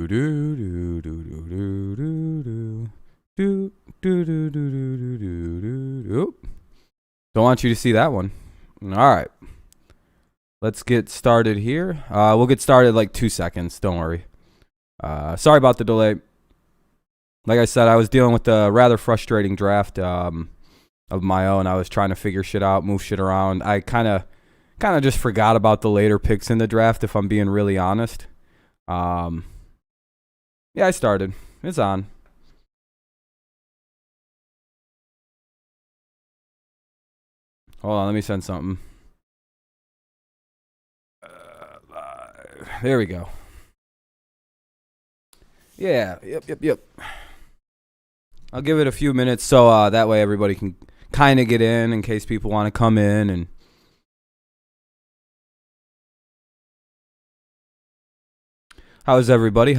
Don't want you to see that one. All right. Let's get started here. We'll get started like 2 seconds. Don't worry. Sorry about the delay. Like I said, I was dealing with a rather frustrating draft of my own. I was trying to figure shit out, move shit around. I kind of just forgot about the later picks in the draft, if I'm being really honest. Yeah, I started. It's on. Hold on, let me send something. There we go. Yeah, yep. I'll give it a few minutes so that way everybody can kind of get in case people want to come in. And how is everybody?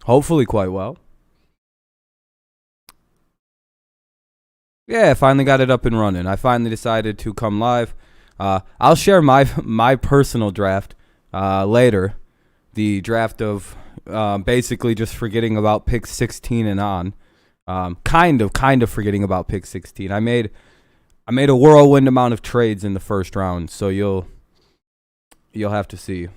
Hopefully quite well. Yeah, I finally got it up and running. I finally decided to come live. I'll share my personal draft later. The draft of basically just forgetting about pick 16 and on. Kind of forgetting about pick 16. I made a whirlwind amount of trades in the first round, so you'll have to see.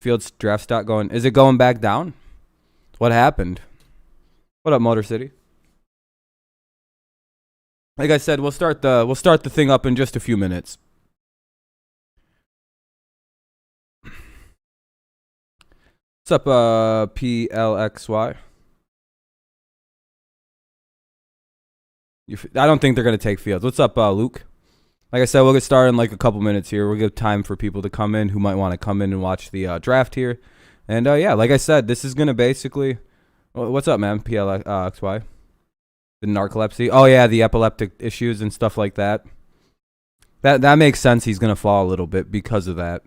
Fields draft stock going. Is it going back down? What happened? What up, Motor City? Like I said, we'll start the thing up in just a few minutes. What's up, PLXY? I don't think they're going to take Fields. What's up, Luke? Like I said, we'll get started in like a couple minutes here. We'll give time for people to come in who might want to come in and watch the draft here. And, yeah, like I said, this is going to basically... What's up, man, PLXY? The narcolepsy. Oh, yeah, the epileptic issues and stuff like that. That makes sense. He's going to fall a little bit because of that.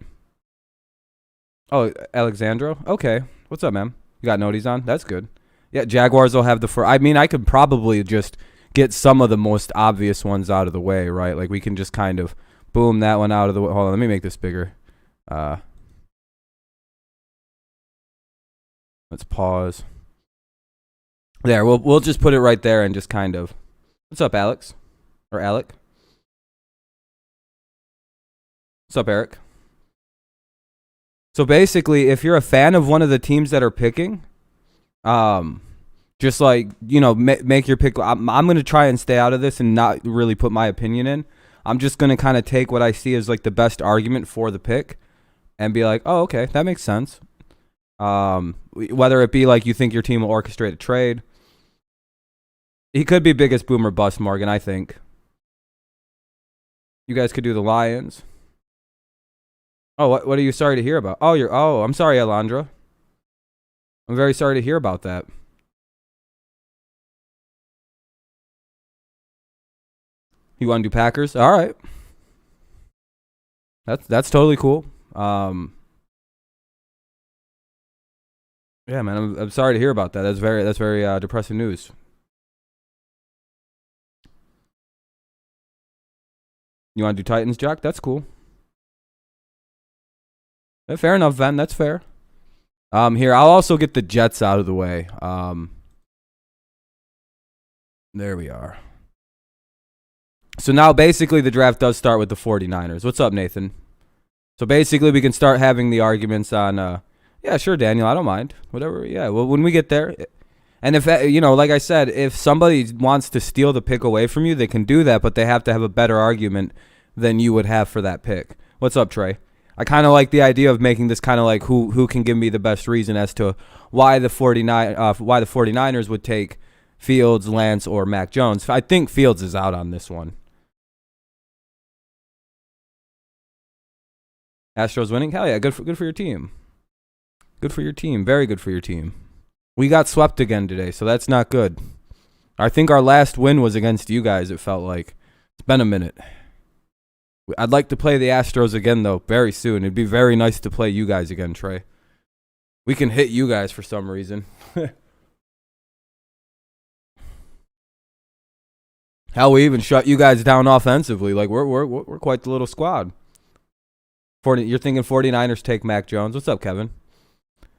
Oh, Alexandro? Okay. What's up, man? You got noties on? That's good. Yeah, Jaguars will have the first. I mean, I could probably just get some of the most obvious ones out of the way, right? Like, we can just kind of boom that one out of the way. Hold on, let me make this bigger. Let's pause. There, we'll just put it right there and just kind of. What's up, Alex? Or Alec? What's up, Eric? So basically, if you're a fan of one of the teams that are picking, just like, you know, make your pick. I'm going to try and stay out of this and not really put my opinion in. I'm just going to kind of take what I see as like the best argument for the pick and be like, oh, okay, that makes sense. Whether it be like you think your team will orchestrate a trade. He could be biggest boom or bust, Morgan, I think. You guys could do the Lions. Oh, what are you sorry to hear about? Oh, I'm sorry, Alondra. I'm very sorry to hear about that. You want to do Packers? All right. That's totally cool. Yeah, man, I'm sorry to hear about that. That's very depressing news. You want to do Titans, Jack? That's cool. Yeah, fair enough, Ven. That's fair. Here, I'll also get the Jets out of the way. There we are. So now basically the draft does start with the 49ers. What's up, Nathan? So basically we can start having the arguments on, yeah, sure, Daniel, I don't mind. Whatever, yeah, well, when we get there. And if, you know, like I said, if somebody wants to steal the pick away from you, they can do that, but they have to have a better argument than you would have for that pick. What's up, Trey? I kind of like the idea of making this kind of like who can give me the best reason as to why the 49ers would take Fields, Lance, or Mac Jones. I think Fields is out on this one. Astros winning? Hell yeah, good for your team. Good for your team. Very good for your team. We got swept again today, so that's not good. I think our last win was against you guys, it felt like. It's been a minute. I'd like to play the Astros again, though, very soon. It'd be very nice to play you guys again, Trey. We can hit you guys for some reason. Hell, we even shut you guys down offensively. Like, we're quite the little squad. You're thinking 49ers take Mac Jones. What's up, Kevin?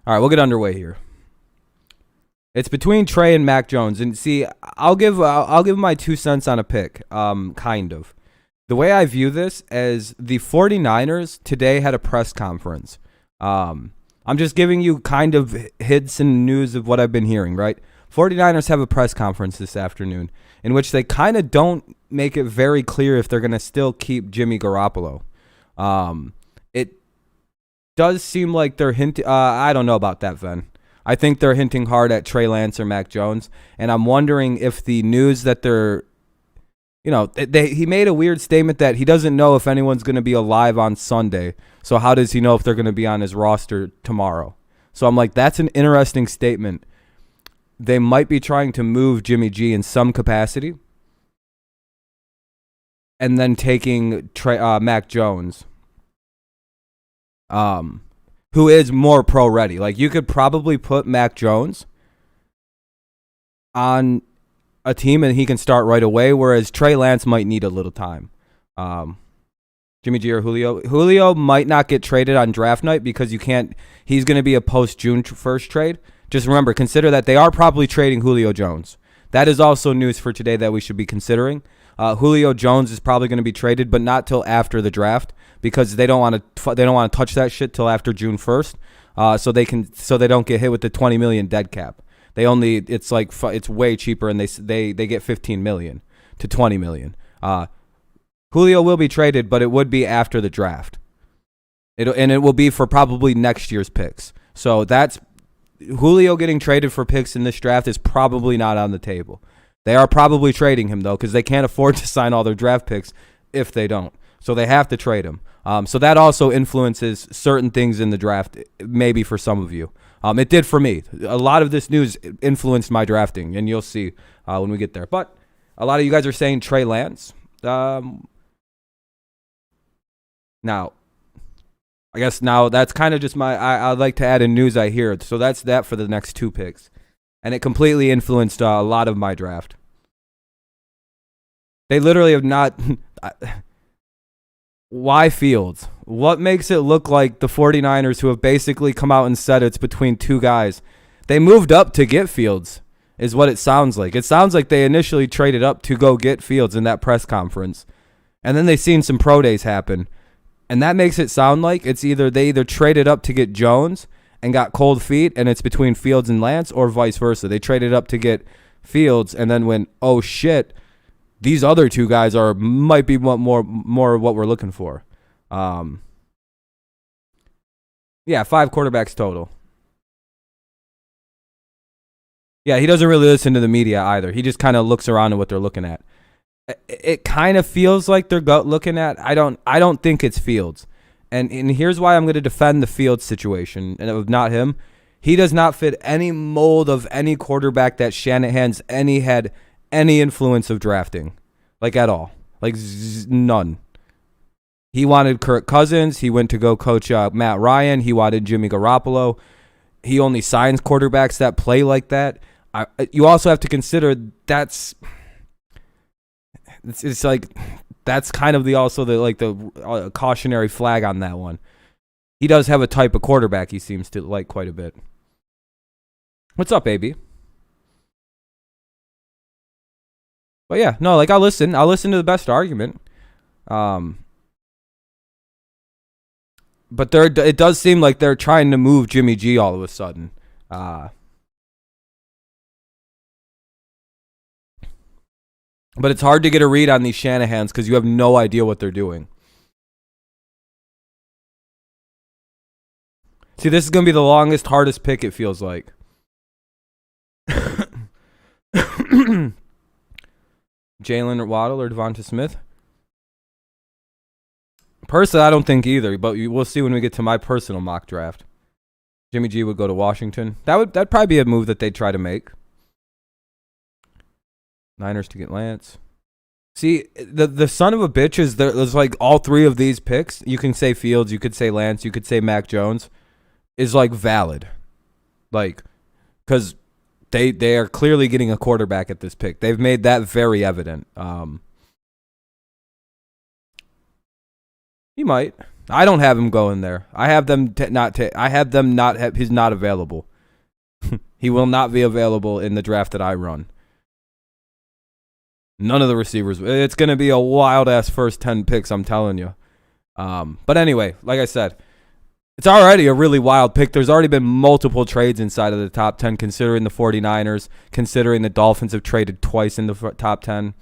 All right, we'll get underway here. It's between Trey and Mac Jones. And see, I'll give my 2 cents on a pick, kind of. The way I view this as the 49ers today had a press conference. I'm just giving you kind of hits and news of what I've been hearing, right? 49ers have a press conference this afternoon in which they kind of don't make it very clear if they're going to still keep Jimmy Garoppolo. It does seem like they're hinting. I don't know about that, Ven. I think they're hinting hard at Trey Lance or Mac Jones, and I'm wondering if the news that they're, he made a weird statement that he doesn't know if anyone's going to be alive on Sunday. So how does he know if they're going to be on his roster tomorrow? So I'm like, that's an interesting statement. They might be trying to move Jimmy G in some capacity, and then taking Mac Jones, who is more pro ready. Like, you could probably put Mac Jones on a team and he can start right away, whereas Trey Lance might need a little time. Jimmy G or Julio. Julio might not get traded on draft night because he's going to be a post-June 1st trade. Just remember, consider that they are probably trading Julio Jones. That is also news for today that we should be considering. Julio Jones is probably going to be traded, but not till after the draft because they don't want to touch that shit till after June 1st, so they don't get hit with the $20 million dead cap. It's way cheaper, and they get $15 million to $20 million. Julio will be traded, but it would be after the draft. It will be for probably next year's picks. So that's Julio getting traded for picks in this draft is probably not on the table. They are probably trading him, though, because they can't afford to sign all their draft picks if they don't. So they have to trade him. So that also influences certain things in the draft, maybe for some of you. It did for me. A lot of this news influenced my drafting, and you'll see when we get there. But a lot of you guys are saying Trey Lance. Now, I guess that's kind of just I'd like to add in news I hear. So that's that for the next 2 picks. And it completely influenced a lot of my draft. They literally have not. Why Fields? What makes it look like the 49ers, who have basically come out and said it's between 2 guys? They moved up to get Fields, is what it sounds like. It sounds like they initially traded up to go get Fields in that press conference. And then they seen some pro days happen. And that makes it sound like they either traded up to get Jones and got cold feet, and it's between Fields and Lance, or vice versa. They traded up to get Fields and then went, oh shit, these other 2 guys might be more what we're looking for. 5 quarterbacks total. Yeah, he doesn't really listen to the media either. He just kind of looks around at what they're looking at. It kind of feels like they're looking at. I don't think it's Fields, and here's why I'm going to defend the Fields situation and not him. He does not fit any mold of any quarterback that Shanahan's had any influence of drafting, like at all, like none. He wanted Kirk Cousins. He went to go coach Matt Ryan. He wanted Jimmy Garoppolo. He only signs quarterbacks that play like that. You also have to consider it's like that's kind of the cautionary flag on that one. He does have a type of quarterback he seems to like quite a bit. What's up, AB? But yeah, no, I'll listen to the best argument. But it does seem like they're trying to move Jimmy G all of a sudden. But it's hard to get a read on these Shanahans because you have no idea what they're doing. See, this is going to be the longest, hardest pick, it feels like. Jalen Waddle or Devonta Smith? Personally, I don't think either, but we'll see when we get to my personal mock draft. Jimmy G would go to Washington. That'd probably be a move that they'd try to make. Niners to get Lance. See, the son of a bitch is there's like all 3 of these picks. You can say Fields, you could say Lance, you could say Mac Jones, is like valid. Like, because they are clearly getting a quarterback at this pick. They've made that very evident. He might. I don't have him going there. I have them he's not available. He will not be available in the draft that I run. None of the receivers. It's going to be a wild-ass first 10 picks, I'm telling you. But anyway, like I said, it's already a really wild pick. There's already been multiple trades inside of the top 10, considering the 49ers, considering the Dolphins have traded twice in the top 10.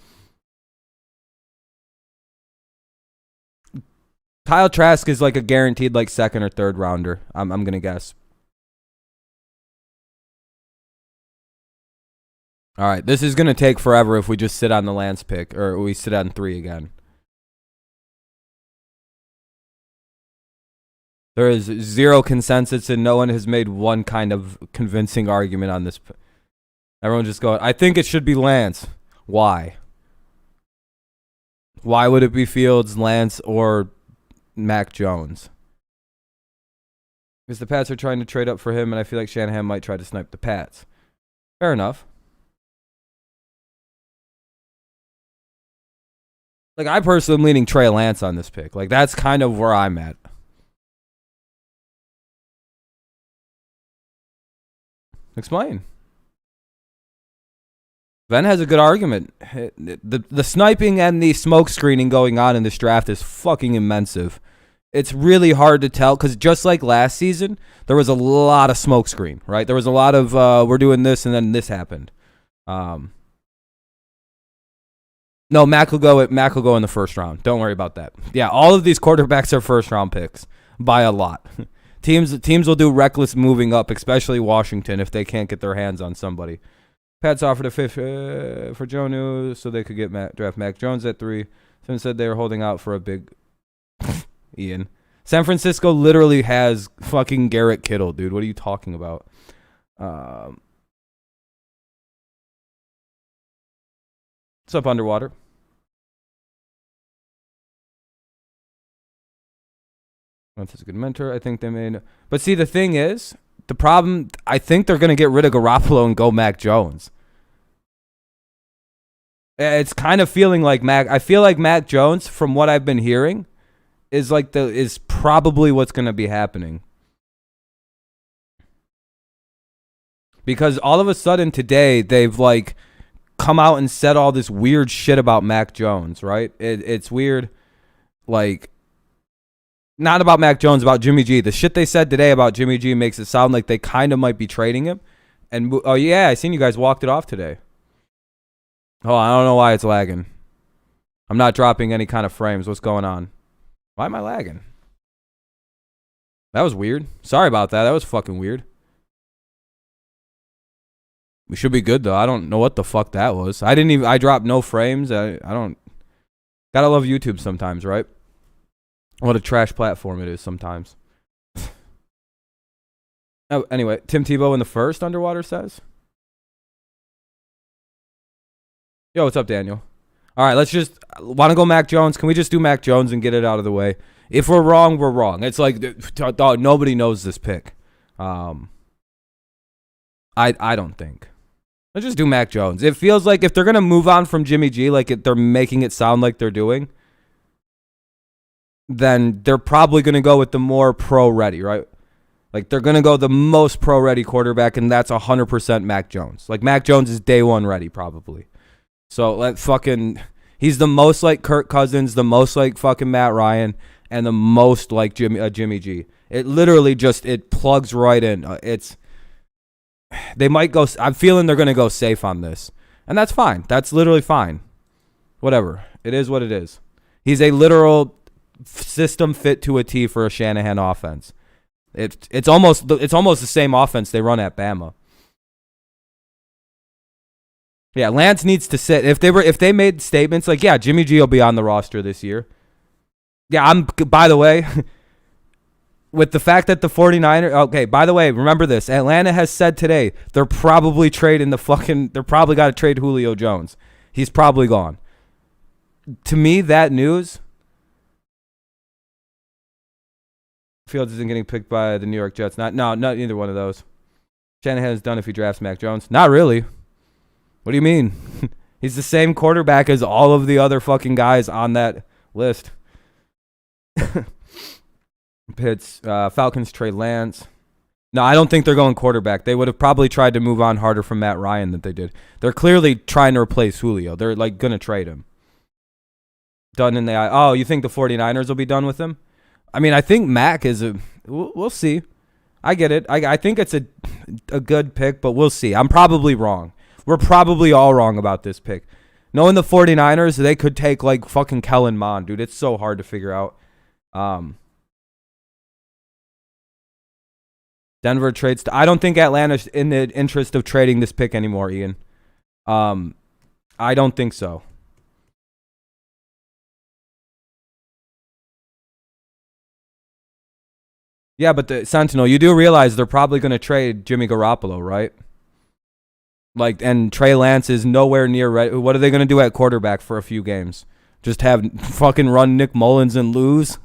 Kyle Trask is like a guaranteed like second or third rounder, I'm going to guess. All right, this is going to take forever if we just sit on the Lance pick, or we sit on 3 again. There is zero consensus, and no one has made one kind of convincing argument on this. Everyone just going, I think it should be Lance. Why? Why would it be Fields, Lance, or Mac Jones? Because the Pats are trying to trade up for him, and I feel like Shanahan might try to snipe the Pats. Fair enough. Like, I personally am leaning Trey Lance on this pick. Like, that's kind of where I'm at. Explain. Ben has a good argument. The sniping and the smoke screening going on in this draft is fucking immense. It's really hard to tell because just like last season, there was a lot of smoke screen, right? There was a lot of we're doing this and then this happened. No, Mac will go in the first round. Don't worry about that. Yeah, all of these quarterbacks are first round picks by a lot. Teams will do reckless moving up, especially Washington, if they can't get their hands on somebody. Pats offered a fifth for Jonnu so they could draft Mac Jones at 3. Someone said they were holding out for a big Ian. San Francisco literally has fucking Garrett Kittle, dude. What are you talking about? What's up, Underwater? Once is a good mentor. I think they made. But see, the thing is, the problem, I think they're going to get rid of Garoppolo and go Mac Jones. It's kind of feeling like I feel like Mac Jones, from what I've been hearing, is probably what's going to be happening. Because all of a sudden today, they've like come out and said all this weird shit about Mac Jones, right? It's weird. Like, not about Mac Jones, about Jimmy G. The shit they said today about Jimmy G makes it sound like they kind of might be trading him. And, oh, yeah, I seen you guys walked it off today. Oh, I don't know why it's lagging. I'm not dropping any kind of frames. What's going on? Why am I lagging? That was weird. Sorry about that. That was fucking weird. We should be good, though. I don't know what the fuck that was. I dropped no frames. I don't. Gotta love YouTube sometimes, right? What a trash platform it is sometimes. Oh, anyway, Tim Tebow in the first, Underwater says. Yo, what's up, Daniel? All right, let's just want to go Mac Jones. Can we just do Mac Jones and get it out of the way? If we're wrong, we're wrong. It's like nobody knows this pick. I don't think. Let's just do Mac Jones. It feels like if they're gonna move on from Jimmy G, like they're making it sound like they're doing, then they're probably gonna go with the more pro-ready, right? Like they're gonna go the most pro-ready quarterback, and that's 100% Mac Jones. Like Mac Jones is day one ready, probably. So he's the most like Kirk Cousins, the most like fucking Matt Ryan, and the most like Jimmy G. It literally it plugs right in. They might go. I'm feeling they're gonna go safe on this, and that's fine. That's literally fine. Whatever. It is what it is. He's a literal system fit to a T for a Shanahan offense. It's almost the same offense they run at Bama. Yeah, Lance needs to sit. If they made statements like, yeah, Jimmy G will be on the roster this year. Yeah, by the way, with the fact that the 49ers, okay, by the way, remember this. Atlanta has said today they're probably they're probably got to trade Julio Jones. He's probably gone. To me, that news, Fields isn't getting picked by the New York Jets. Not either one of those. Shanahan is done if he drafts Mac Jones. Not really. What do you mean? He's the same quarterback as all of the other fucking guys on that list. Pitts. Falcons trade Lance. No, I don't think they're going quarterback. They would have probably tried to move on harder from Matt Ryan than they did. They're clearly trying to replace Julio. They're like going to trade him. Done in the eye. Oh, you think the 49ers will be done with him? I mean, I think Mac is a... We'll see. I get it. I think it's a good pick, but we'll see. I'm probably wrong. We're probably all wrong about this pick. Knowing the 49ers, they could take like fucking Kellen Mond, dude. It's so hard to figure out. Denver trades. I don't think Atlanta's in the interest of trading this pick anymore, Ian. I don't think so. Yeah, but the Sentinel, you do realize they're probably going to trade Jimmy Garoppolo, right? Like, and Trey Lance is nowhere near ready. What are they going to do at quarterback for a few games? Just have fucking run Nick Mullins and lose?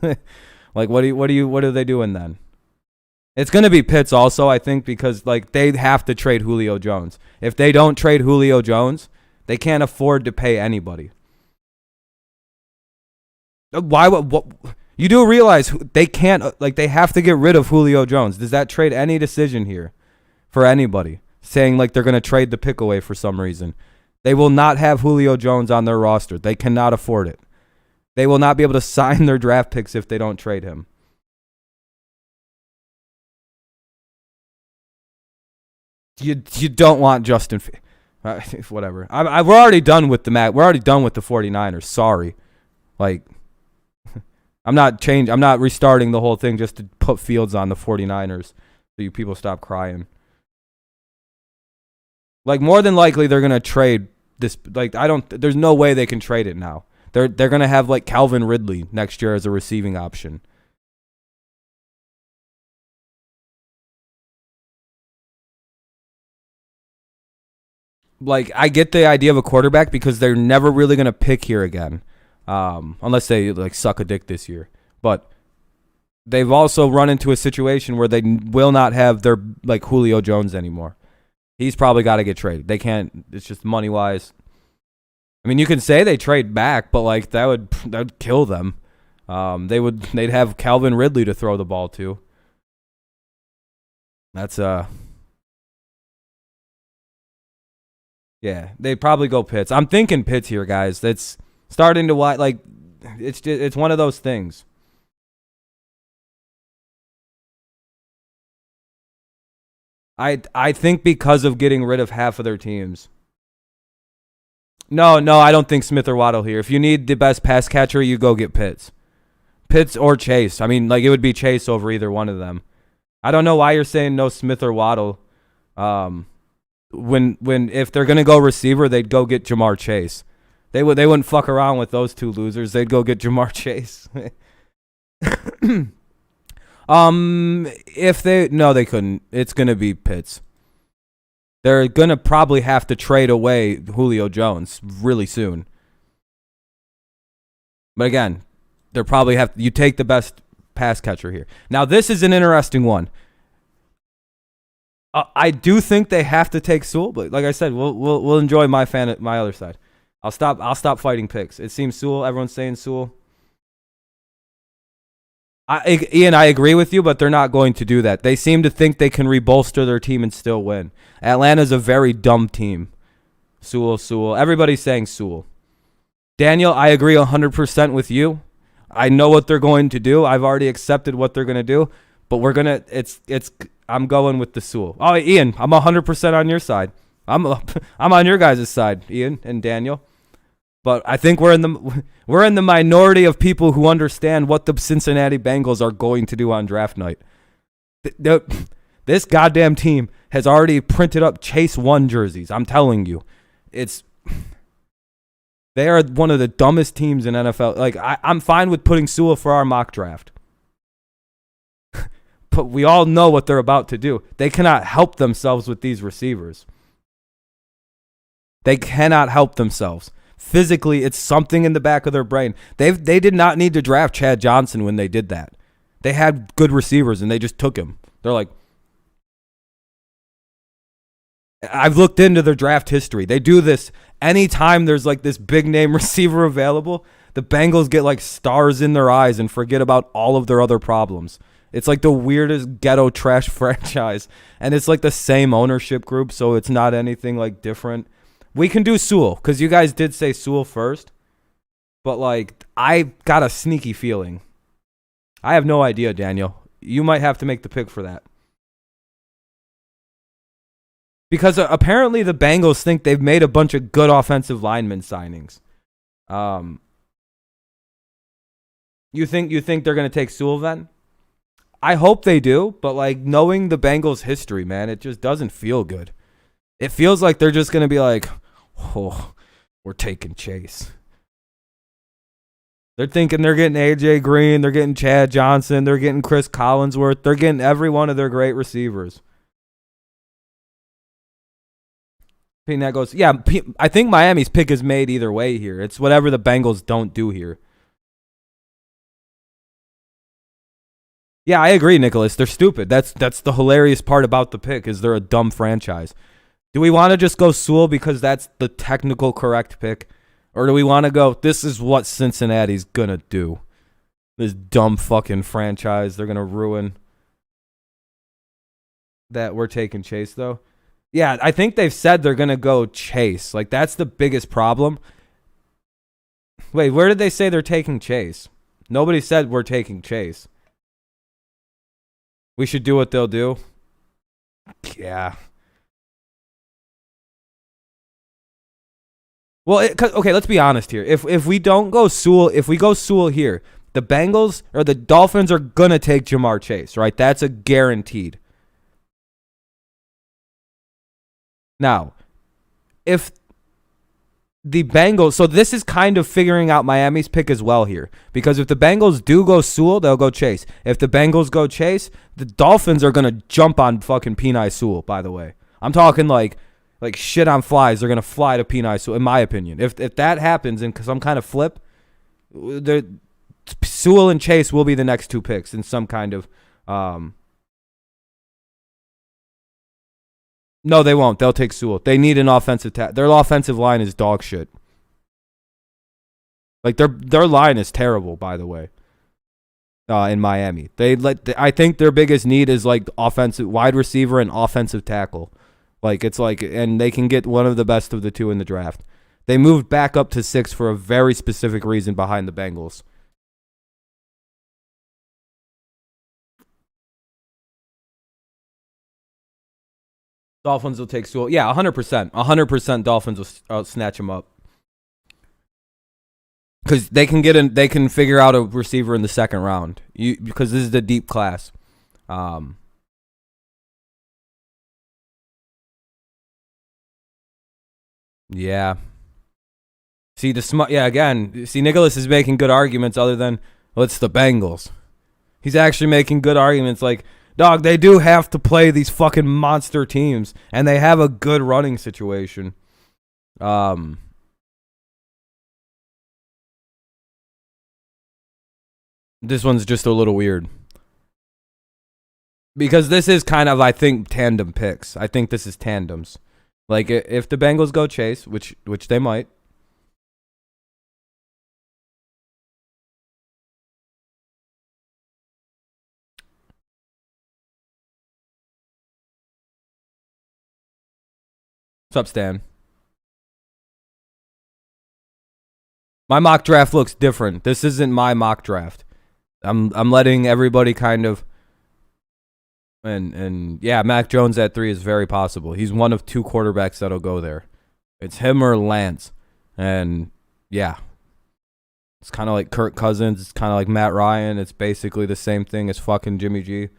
Like, what are they doing then? It's going to be Pitts also, I think, because like they have to trade Julio Jones. If they don't trade Julio Jones, they can't afford to pay anybody. Why? What? You do realize they can't, like, they have to get rid of Julio Jones. Does that trade any decision here for anybody? Saying, like, they're going to trade the pick away for some reason. They will not have Julio Jones on their roster. They cannot afford it. They will not be able to sign their draft picks if they don't trade him. You don't want Justin. Whatever. We're already done with the Mac. We're already done with the 49ers. Sorry. Like... I'm not restarting the whole thing just to put Fields on the 49ers so you people stop crying. Like, more than likely they're going to trade this. Like, there's no way they can trade it now. They're going to have like Calvin Ridley next year as a receiving option. Like, I get the idea of a quarterback because they're never really going to pick here again. Unless they like suck a dick this year. But they've also run into a situation where they will not have their like Julio Jones anymore. He's probably got to get traded. They can't. It's just money wise. I mean, you can say they trade back, but like that would kill them. They'd have Calvin Ridley to throw the ball to. That's yeah, they'd probably go Pitts. I'm thinking Pitts here, guys. That's starting to like it's one of those things. I think because of getting rid of half of their teams. No, I don't think Smith or Waddle here. If you need the best pass catcher, you go get Pitts. Pitts or Chase. I mean, like it would be Chase over either one of them. I don't know why you're saying no Smith or Waddle. When if they're gonna go receiver, they'd go get Jamar Chase. They wouldn't fuck around with those two losers. They'd go get Jamar Chase. They couldn't. It's gonna be Pitts. They're gonna probably have to trade away Julio Jones really soon. But again, they're probably you take the best pass catcher here. Now this is an interesting one. I do think they have to take Sewell, but like I said, we'll enjoy my other side. I'll stop fighting picks. It seems Sewell. Everyone's saying Sewell. Ian, I agree with you, but they're not going to do that. They seem to think they can rebolster their team and still win. Atlanta's a very dumb team. Sewell. Everybody's saying Sewell. Daniel, I agree 100% with you. I know what they're going to do. I've already accepted what they're going to do, but I'm going with the Sewell. Oh, Ian, I'm 100% on your side. I'm on your guys' side, Ian and Daniel. But I think we're in the minority of people who understand what the Cincinnati Bengals are going to do on draft night. This goddamn team has already printed up Chase 1 jerseys. I'm telling you. They are one of the dumbest teams in NFL. Like, I'm fine with putting Sewell for our mock draft. But we all know what they're about to do. They cannot help themselves with these receivers. They cannot help themselves. Physically, it's something in the back of their brain. They did not need to draft Chad Johnson when they did that. They had good receivers, and they just took him. They're like, I've looked into their draft history. They do this anytime there's like this big name receiver available. The Bengals get like stars in their eyes and forget about all of their other problems. It's like the weirdest ghetto trash franchise. And it's like the same ownership group, so it's not anything like different. We can do Sewell, because you guys did say Sewell first. But like, I got a sneaky feeling. I have no idea, Daniel. You might have to make the pick for that. Because apparently the Bengals think they've made a bunch of good offensive lineman signings. You think they're going to take Sewell then? I hope they do, but like knowing the Bengals' history, man, it just doesn't feel good. It feels like they're just going to be like, oh, we're taking Chase. They're thinking they're getting A.J. Green, they're getting Chad Johnson, they're getting Chris Collinsworth, they're getting every one of their great receivers. That goes, yeah, I think Miami's pick is made either way here. It's whatever the Bengals don't do here. Yeah, I agree, Nicholas. They're stupid. That's the hilarious part about the pick is they're a dumb franchise. Do we want to just go Sewell because that's the technical correct pick? Or do we want to go, this is what Cincinnati's going to do? This dumb fucking franchise. They're going to ruin that. We're taking Chase, though. Yeah, I think they've said they're going to go Chase. Like, that's the biggest problem. Wait, where did they say they're taking Chase? Nobody said we're taking Chase. We should do what they'll do. Yeah. Well, okay, let's be honest here. If we don't go Sewell, if we go Sewell here, the Bengals or the Dolphins are going to take Jamar Chase, right? That's a guaranteed. Now, if the Bengals, so this is kind of figuring out Miami's pick as well here. Because if the Bengals do go Sewell, they'll go Chase. If the Bengals go Chase, the Dolphins are going to jump on fucking Penei Sewell, by the way. I'm talking like shit on flies. They're going to fly to Penei Sewell, in my opinion. If that happens in some kind of flip, Sewell and Chase will be the next two picks in some kind of... No, they won't. They'll take Sewell. They need an offensive their offensive line is dog shit. Like their line is terrible, by the way. In Miami, I think their biggest need is like offensive wide receiver and offensive tackle. Like it's like, and they can get one of the best of the two in the draft. They moved back up to 6 for a very specific reason behind the Bengals. Dolphins will take Sewell. Yeah, 100%. 100% Dolphins will snatch him up. Because they can figure out a receiver in the second round. Because this is the deep class. Yeah. See Nicholas is making good arguments other than, well, it's the Bengals. He's actually making good arguments like, dog, they do have to play these fucking monster teams, and they have a good running situation. This one's just a little weird. Because this is kind of, I think, tandem picks. I think this is tandems. Like, if the Bengals go Chase, which they might. What's up, Stan? My mock draft looks different. This isn't my mock draft. I'm letting everybody kind of and yeah, Mac Jones at 3 is very possible. He's one of 2 quarterbacks that'll go there. It's him or Lance. And yeah. It's kind of like Kirk Cousins, it's kind of like Matt Ryan. It's basically the same thing as fucking Jimmy G.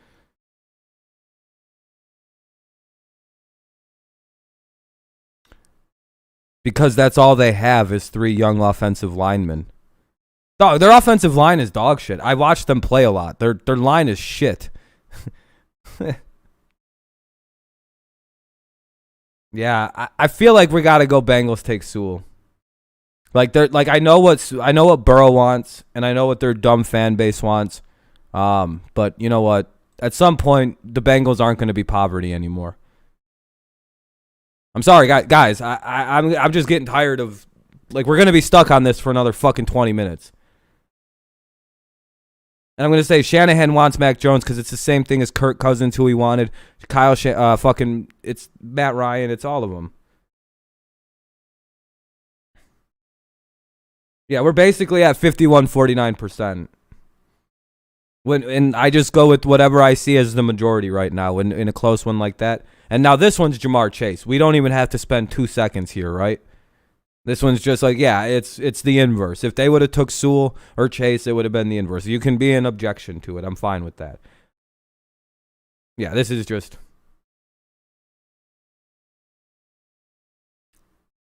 Because that's all they have is 3 young offensive linemen. Dog, their offensive line is dog shit. I watched them play a lot. Their line is shit. Yeah, I feel like we gotta go Bengals take Sewell. I know what Burrow wants, and I know what their dumb fan base wants. But you know what? At some point, the Bengals aren't going to be poverty anymore. I'm sorry, guys. I'm just getting tired of, like, we're going to be stuck on this for another fucking 20 minutes. And I'm going to say Shanahan wants Mac Jones because it's the same thing as Kirk Cousins, who he wanted. It's Matt Ryan. It's all of them. Yeah, we're basically at 51-49%. And I just go with whatever I see as the majority right now in a close one like that. And now this one's Jamar Chase. We don't even have to spend 2 seconds here, right? This one's just like, yeah, it's the inverse. If they would have took Sewell or Chase, it would have been the inverse. You can be an objection to it. I'm fine with that. Yeah, this is just...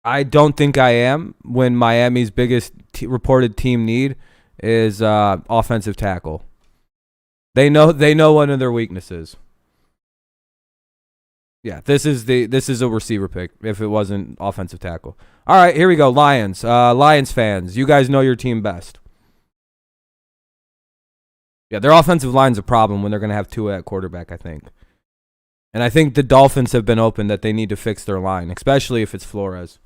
I don't think I am when Miami's biggest reported team need is offensive tackle. They know one of their weaknesses. Yeah, this is a receiver pick if it wasn't offensive tackle. All right, here we go. Lions. Lions fans, you guys know your team best. Yeah, their offensive line's a problem when they're going to have Tua at quarterback, I think. And I think the Dolphins have been open that they need to fix their line, especially if it's Flores.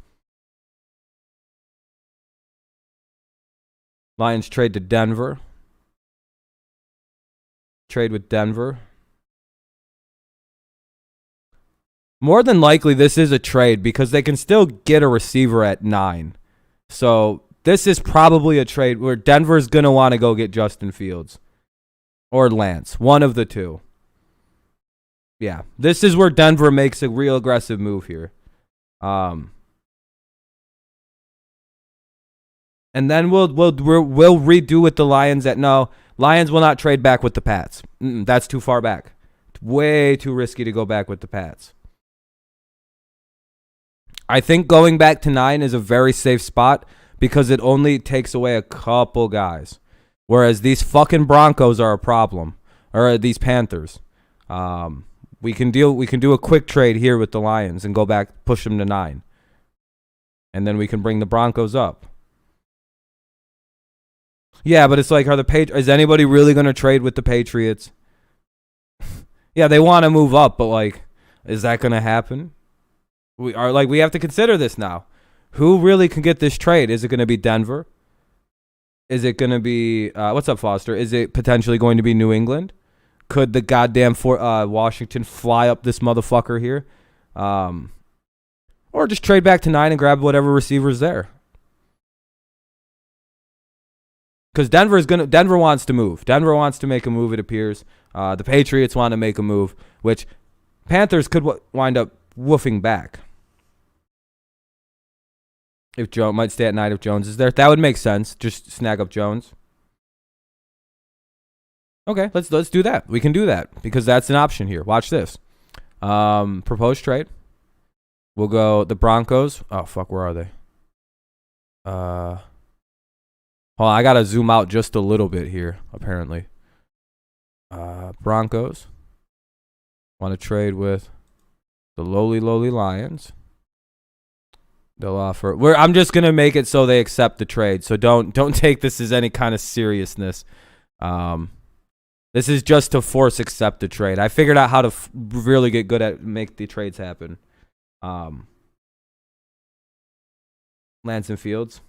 Lions trade to Denver. Trade with Denver. More than likely, this is a trade because they can still get a receiver at 9. So this is probably a trade where Denver's going to want to go get Justin Fields or Lance, one of the two. Yeah, this is where Denver makes a real aggressive move here. And then we'll redo with the Lions at no. Lions will not trade back with the Pats. That's too far back. Way too risky to go back with the Pats. I think going back to 9 is a very safe spot because it only takes away a couple guys. Whereas these fucking Broncos are a problem. Or these Panthers. We can do a quick trade here with the Lions and go back, push them to 9. And then we can bring the Broncos up. Yeah, but it's like, is anybody really going to trade with the Patriots? Yeah, they want to move up, but like, is that going to happen? We have to consider this now. Who really can get this trade? Is it going to be Denver? Is it going to be what's up, Foster? Is it potentially going to be New England? Could the goddamn Washington fly up this motherfucker here? Or just trade back to 9 and grab whatever receiver's there. Because Denver wants to move. Denver wants to make a move, it appears. The Patriots want to make a move, which Panthers could wind up woofing back. If Jones might stay at 9 if Jones is there. That would make sense. Just snag up Jones. Okay, let's do that. We can do that because that's an option here. Watch this. Proposed trade. We'll go the Broncos. Oh, fuck, where are they? Hold on, I got to zoom out just a little bit here, apparently. Broncos want to trade with the lowly Lions. They'll offer. I'm just going to make it so they accept the trade. So don't take this as any kind of seriousness. This is just to force accept the trade. I figured out how to really get good at make the trades happen. Lance and Fields.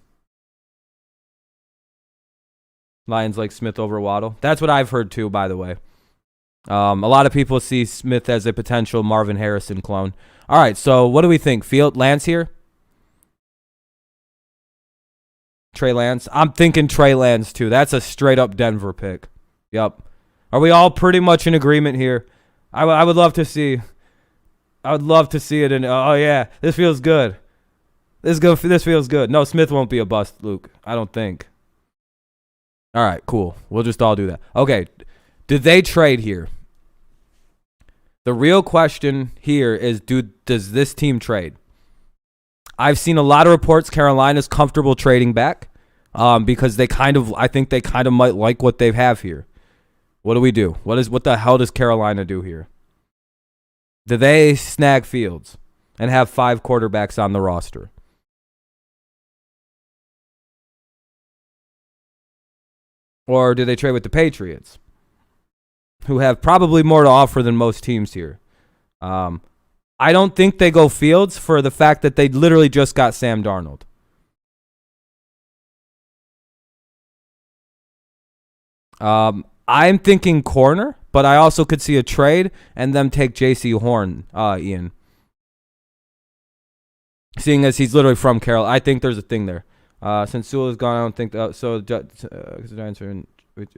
Lions like Smith over Waddle. That's what I've heard too, by the way. A lot of people see Smith as a potential Marvin Harrison clone. All right, so what do we think? Lance here? Trey Lance? I'm thinking Trey Lance too. That's a straight up Denver pick. Yep. Are we all pretty much in agreement here? I would love to see. I would love to see it. Oh yeah, this feels good. This feels good. No, Smith won't be a bust, Luke. I don't think. All right, cool. We'll just all do that. Okay, did they trade here? The real question here is, does this team trade? I've seen a lot of reports Carolina's comfortable trading back because I think they kind of might like what they have here. What do we do? What the hell does Carolina do here? Do they snag Fields and have 5 quarterbacks on the roster? Or do they trade with the Patriots, who have probably more to offer than most teams here? I don't think they go Fields for the fact that they literally just got Sam Darnold. I'm thinking corner, but I also could see a trade and them take J.C. Horn, Ian. Seeing as he's literally from Carolina, I think there's a thing there. Since Sewell's gone, I don't think so. The Giants are in.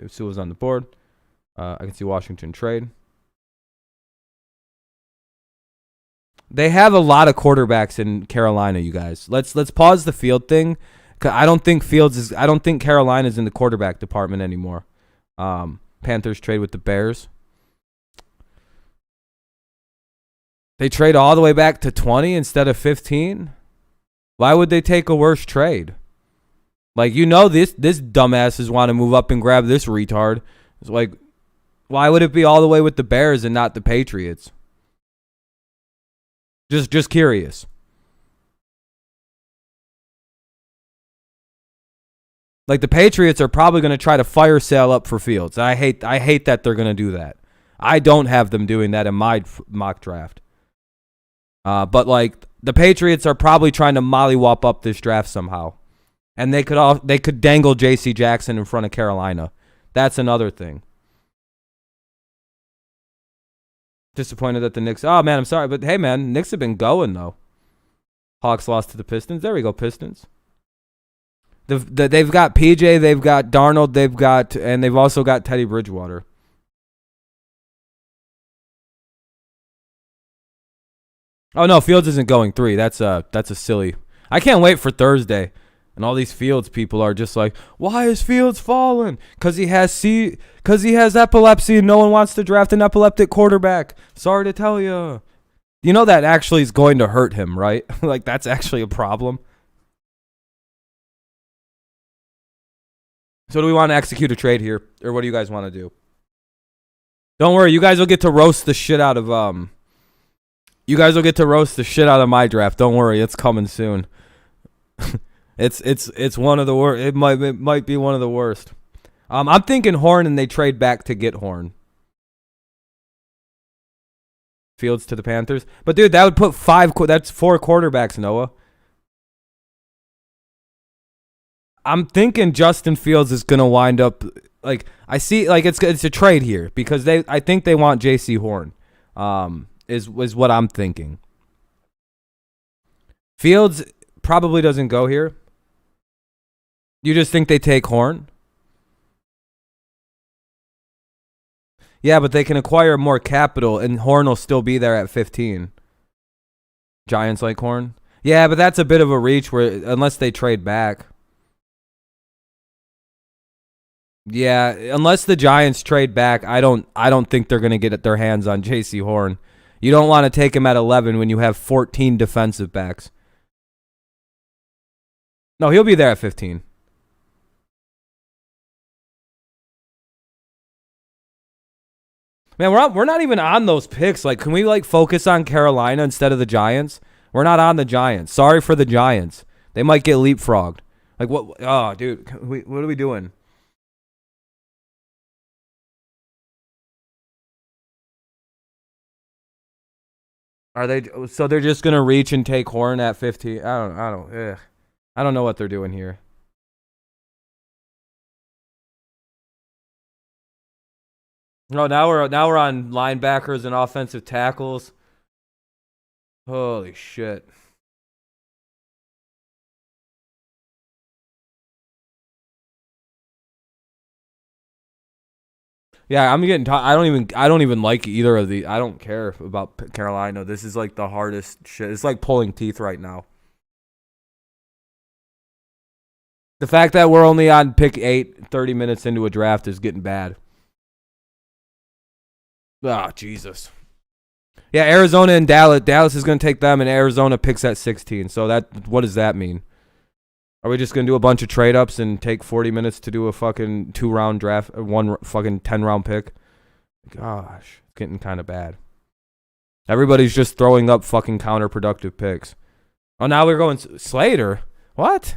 Sewell's on the board. I can see Washington trade. They have a lot of quarterbacks in Carolina, you guys. Let's pause the Field thing. I don't think Carolina's in the quarterback department anymore. Panthers trade with the Bears. They trade all the way back to 20 instead of 15. Why would they take a worse trade? Like, this dumbasses want to move up and grab this retard. It's like, why would it be all the way with the Bears and not the Patriots? Just curious. Like, the Patriots are probably going to try to fire sale up for Fields. I hate that they're going to do that. I don't have them doing that in my mock draft. But like, the Patriots are probably trying to mollywop up this draft somehow. And they could dangle J.C. Jackson in front of Carolina. That's another thing. Disappointed that the Knicks. Oh, man, I'm sorry. But, hey, man, Knicks have been going, though. Hawks lost to the Pistons. There we go, Pistons. They've got PJ. They've got Darnold. And they've also got Teddy Bridgewater. Oh, no, Fields isn't going 3. That's a silly. I can't wait for Thursday. And all these Fields people are just like, why is Fields falling? Because he has epilepsy and no one wants to draft an epileptic quarterback. Sorry to tell you. You know that actually is going to hurt him, right? Like, that's actually a problem. So do we want to execute a trade here? Or what do you guys want to do? Don't worry, you guys will get to roast the shit out of my draft. Don't worry, it's coming soon. It's one of the worst. It might be one of the worst. I'm thinking Horn and they trade back to get Horn. Fields to the Panthers. But dude, that would put that's 4 quarterbacks, Noah. I'm thinking Justin Fields is going to wind up like I see like it's a trade here because I think they want J.C. Horn. Is what I'm thinking. Fields probably doesn't go here. You just think they take Horn? Yeah, but they can acquire more capital, and Horn will still be there at 15. Giants like Horn? Yeah, but that's a bit of a reach unless they trade back. Yeah, unless the Giants trade back, I don't think they're going to get their hands on J.C. Horn. You don't want to take him at 11 when you have 14 defensive backs. No, he'll be there at 15. Man, we're not even on those picks. Like, can we like focus on Carolina instead of the Giants? We're not on the Giants. Sorry for the Giants. They might get leapfrogged. Like what? Oh, dude, what are we doing? Are they? So they're just gonna reach and take Horn at 15? I don't know what they're doing here. No, now we're on linebackers and offensive tackles. Holy shit. Yeah, I'm getting I don't even like either of the. I don't care about Carolina. This is like the hardest shit. It's like pulling teeth right now. The fact that we're only on pick 8, 30 minutes into a draft is getting bad. Oh, Jesus. Yeah, Arizona and Dallas. Dallas is going to take them, and Arizona picks at 16. So what does that mean? Are we just going to do a bunch of trade-ups and take 40 minutes to do a fucking 2-round draft, one fucking 10-round pick? Gosh, it's getting kind of bad. Everybody's just throwing up fucking counterproductive picks. Oh, now we're going Slater. What?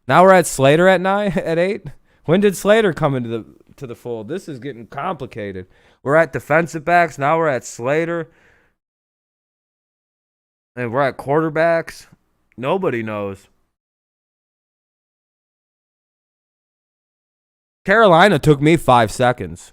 Now we're at Slater at 9, at 8? When did Slater come into the fold? This is getting complicated. We're at defensive backs. Now we're at Slater. And we're at quarterbacks. Nobody knows. Carolina took me 5 seconds.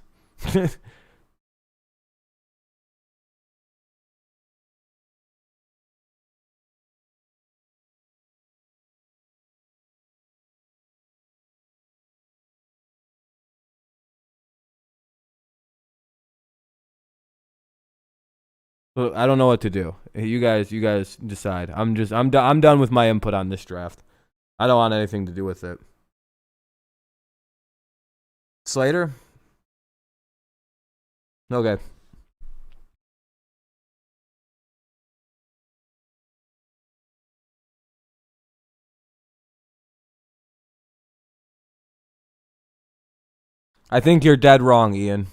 I don't know what to do. You guys decide. I'm done with my input on this draft. I don't want anything to do with it. Slater? Okay. I think you're dead wrong, Ian.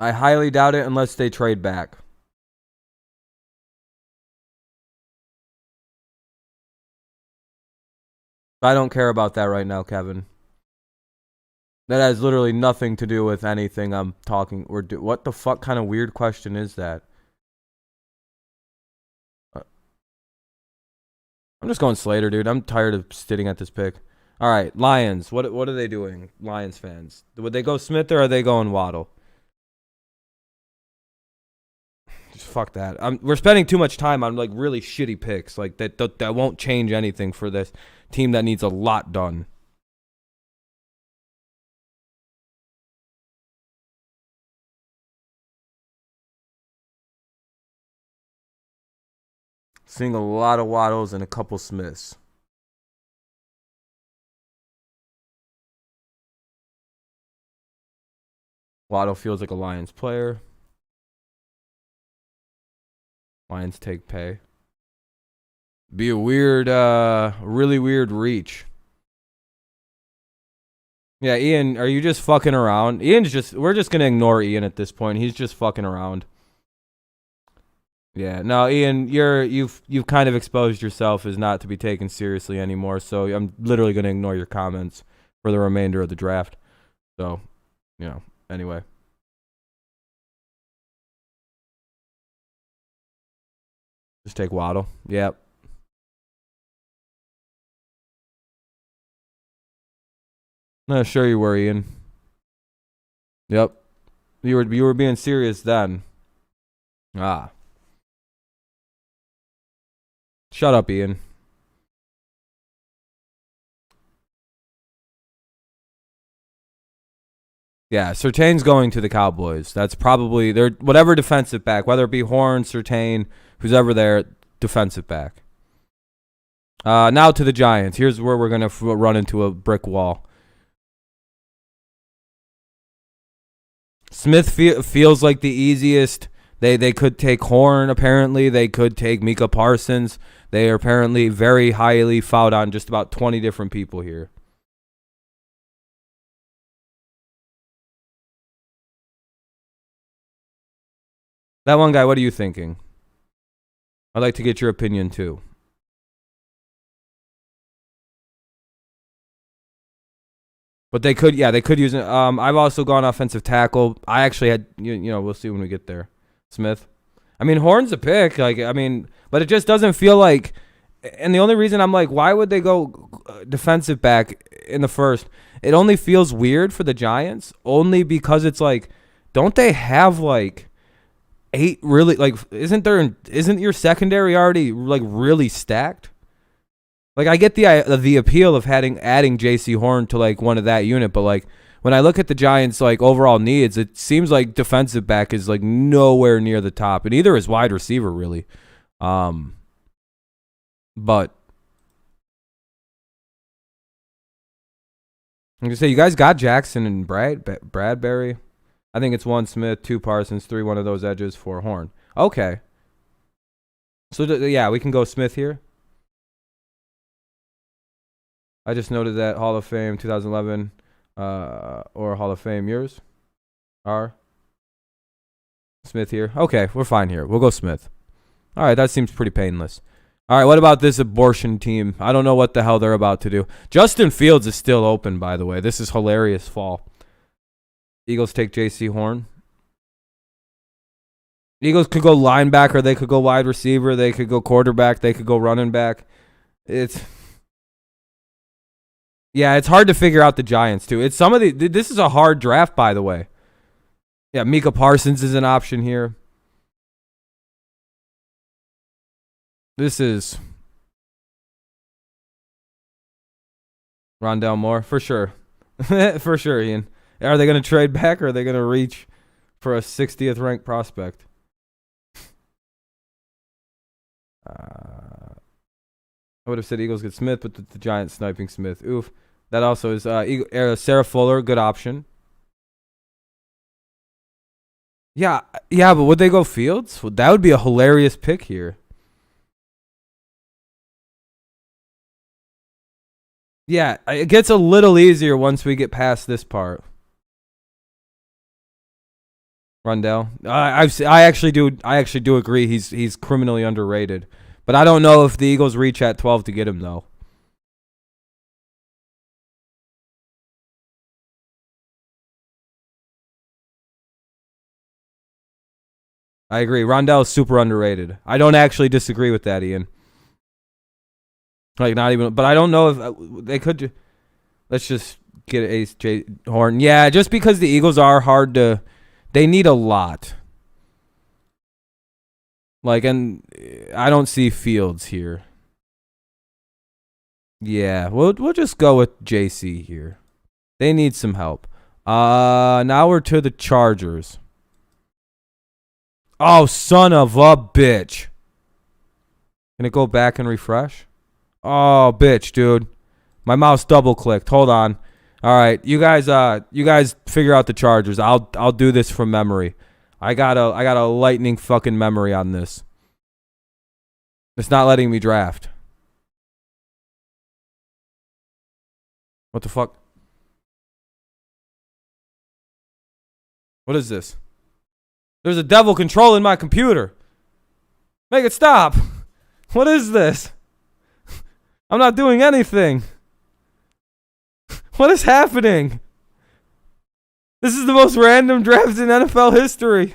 I highly doubt it unless they trade back. I don't care about that right now, Kevin. That has literally nothing to do with anything I'm talking or do. What the fuck kind of weird question is that? I'm just going Slater, dude. I'm tired of sitting at this pick. All right, Lions. What are they doing, Lions fans? Would they go Smith or are they going Waddle? Just fuck that. We're spending too much time on like really shitty picks, like that won't change anything for this team that needs a lot done. Seeing a lot of Waddles and a couple Smiths. Waddle feels like a Lions player. Lions take pay. Be a weird, really weird reach. Yeah, Ian, are you just fucking around? We're just gonna ignore Ian at this point. He's just fucking around. Yeah, no, Ian, you've kind of exposed yourself as not to be taken seriously anymore. So I'm literally gonna ignore your comments for the remainder of the draft. So, anyway. Just take Waddle. Yep. No, sure you were, Ian. Yep. You were being serious then. Ah. Shut up, Ian. Yeah, Surtain's going to the Cowboys. That's probably their whatever defensive back, whether it be Horn, Surtain, who's ever there, defensive back. Now to the Giants. Here's where we're going to run into a brick wall. Smith feels like the easiest. They could take Horn, apparently. They could take Micah Parsons. They are apparently very highly fouled on just about 20 different people here. That one guy, what are you thinking? I'd like to get your opinion, too. But they could use it. I've also gone offensive tackle. I actually had, we'll see when we get there. Smith. I mean, Horn's a pick. But it just doesn't feel like. And the only reason I'm like, why would they go defensive back in the first? It only feels weird for the Giants, only because it's like, don't they have like 8 really like? Isn't your secondary already like really stacked? Like, I get the appeal of adding J.C. Horn to, like, one of that unit, but, like, when I look at the Giants, like, overall needs, it seems like defensive back is, like, nowhere near the top, and either is wide receiver, really. But I'm going to say, you guys got Jackson and Bradbury. I think it's 1 Smith, 2 Parsons, 3 one of those edges, 4 Horn. Okay. So, yeah, we can go Smith here. I just noted that Hall of Fame 2011 or Hall of Fame yours are Smith here. Okay, we're fine here. We'll go Smith. All right, that seems pretty painless. All right, what about this abortion team? I don't know what the hell they're about to do. Justin Fields is still open, by the way. This is hilarious fall. Eagles take J.C. Horn. Eagles could go linebacker. They could go wide receiver. They could go quarterback. They could go running back. Yeah, it's hard to figure out the Giants too. It's some of the. This is a hard draft, by the way. Yeah, Micah Parsons is an option here. This is Rondale Moore for sure. For sure, Ian. Are they going to trade back or are they going to reach for a 60th ranked prospect? I would have said Eagles get Smith, but the Giants sniping Smith. Oof. That also is Sarah Fuller, good option. Yeah, but would they go Fields? Well, that would be a hilarious pick here. Yeah, it gets a little easier once we get past this part. Rundell. I actually do agree he's criminally underrated. But I don't know if the Eagles reach at 12 to get him though. I agree. Rondell is super underrated. I don't actually disagree with that, Ian. Like not even, but I don't know if they could. Let's just get Ace J Horn. Yeah, just because the Eagles are hard to, they need a lot. Like, and I don't see Fields here. Yeah, we'll just go with JC here. They need some help. Now we're to the Chargers. Oh, son of a bitch. Can it go back and refresh? Oh, bitch, dude. My mouse double clicked. Hold on. All right, you guys figure out the Chargers. I'll do this from memory. I got a lightning fucking memory on this. It's not letting me draft. What the fuck? What is this? There's a devil controlling my computer. Make it stop. What is this? I'm not doing anything. What is happening? This is the most random draft in NFL history.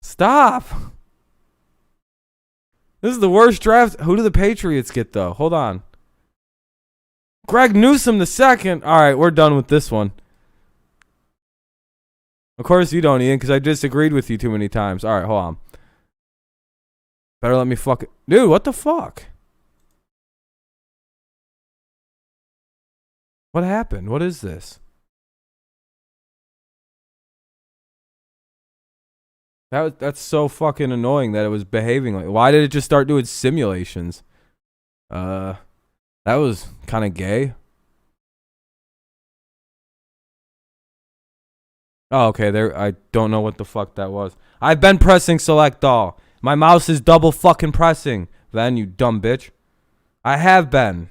Stop. This is the worst draft. Who do the Patriots get, though? Hold on. Greg Newsome the second. All right, we're done with this one. Of course you don't, Ian, because I disagreed with you too many times. All right, hold on. Better let me fuck it. Dude, what the fuck? What happened? What is this? That's so fucking annoying that it was behaving like. Why did it just start doing simulations? That was kind of gay. Oh, okay. There, I don't know what the fuck that was. I've been pressing select all. My mouse is double fucking pressing. Then you dumb bitch. I have been.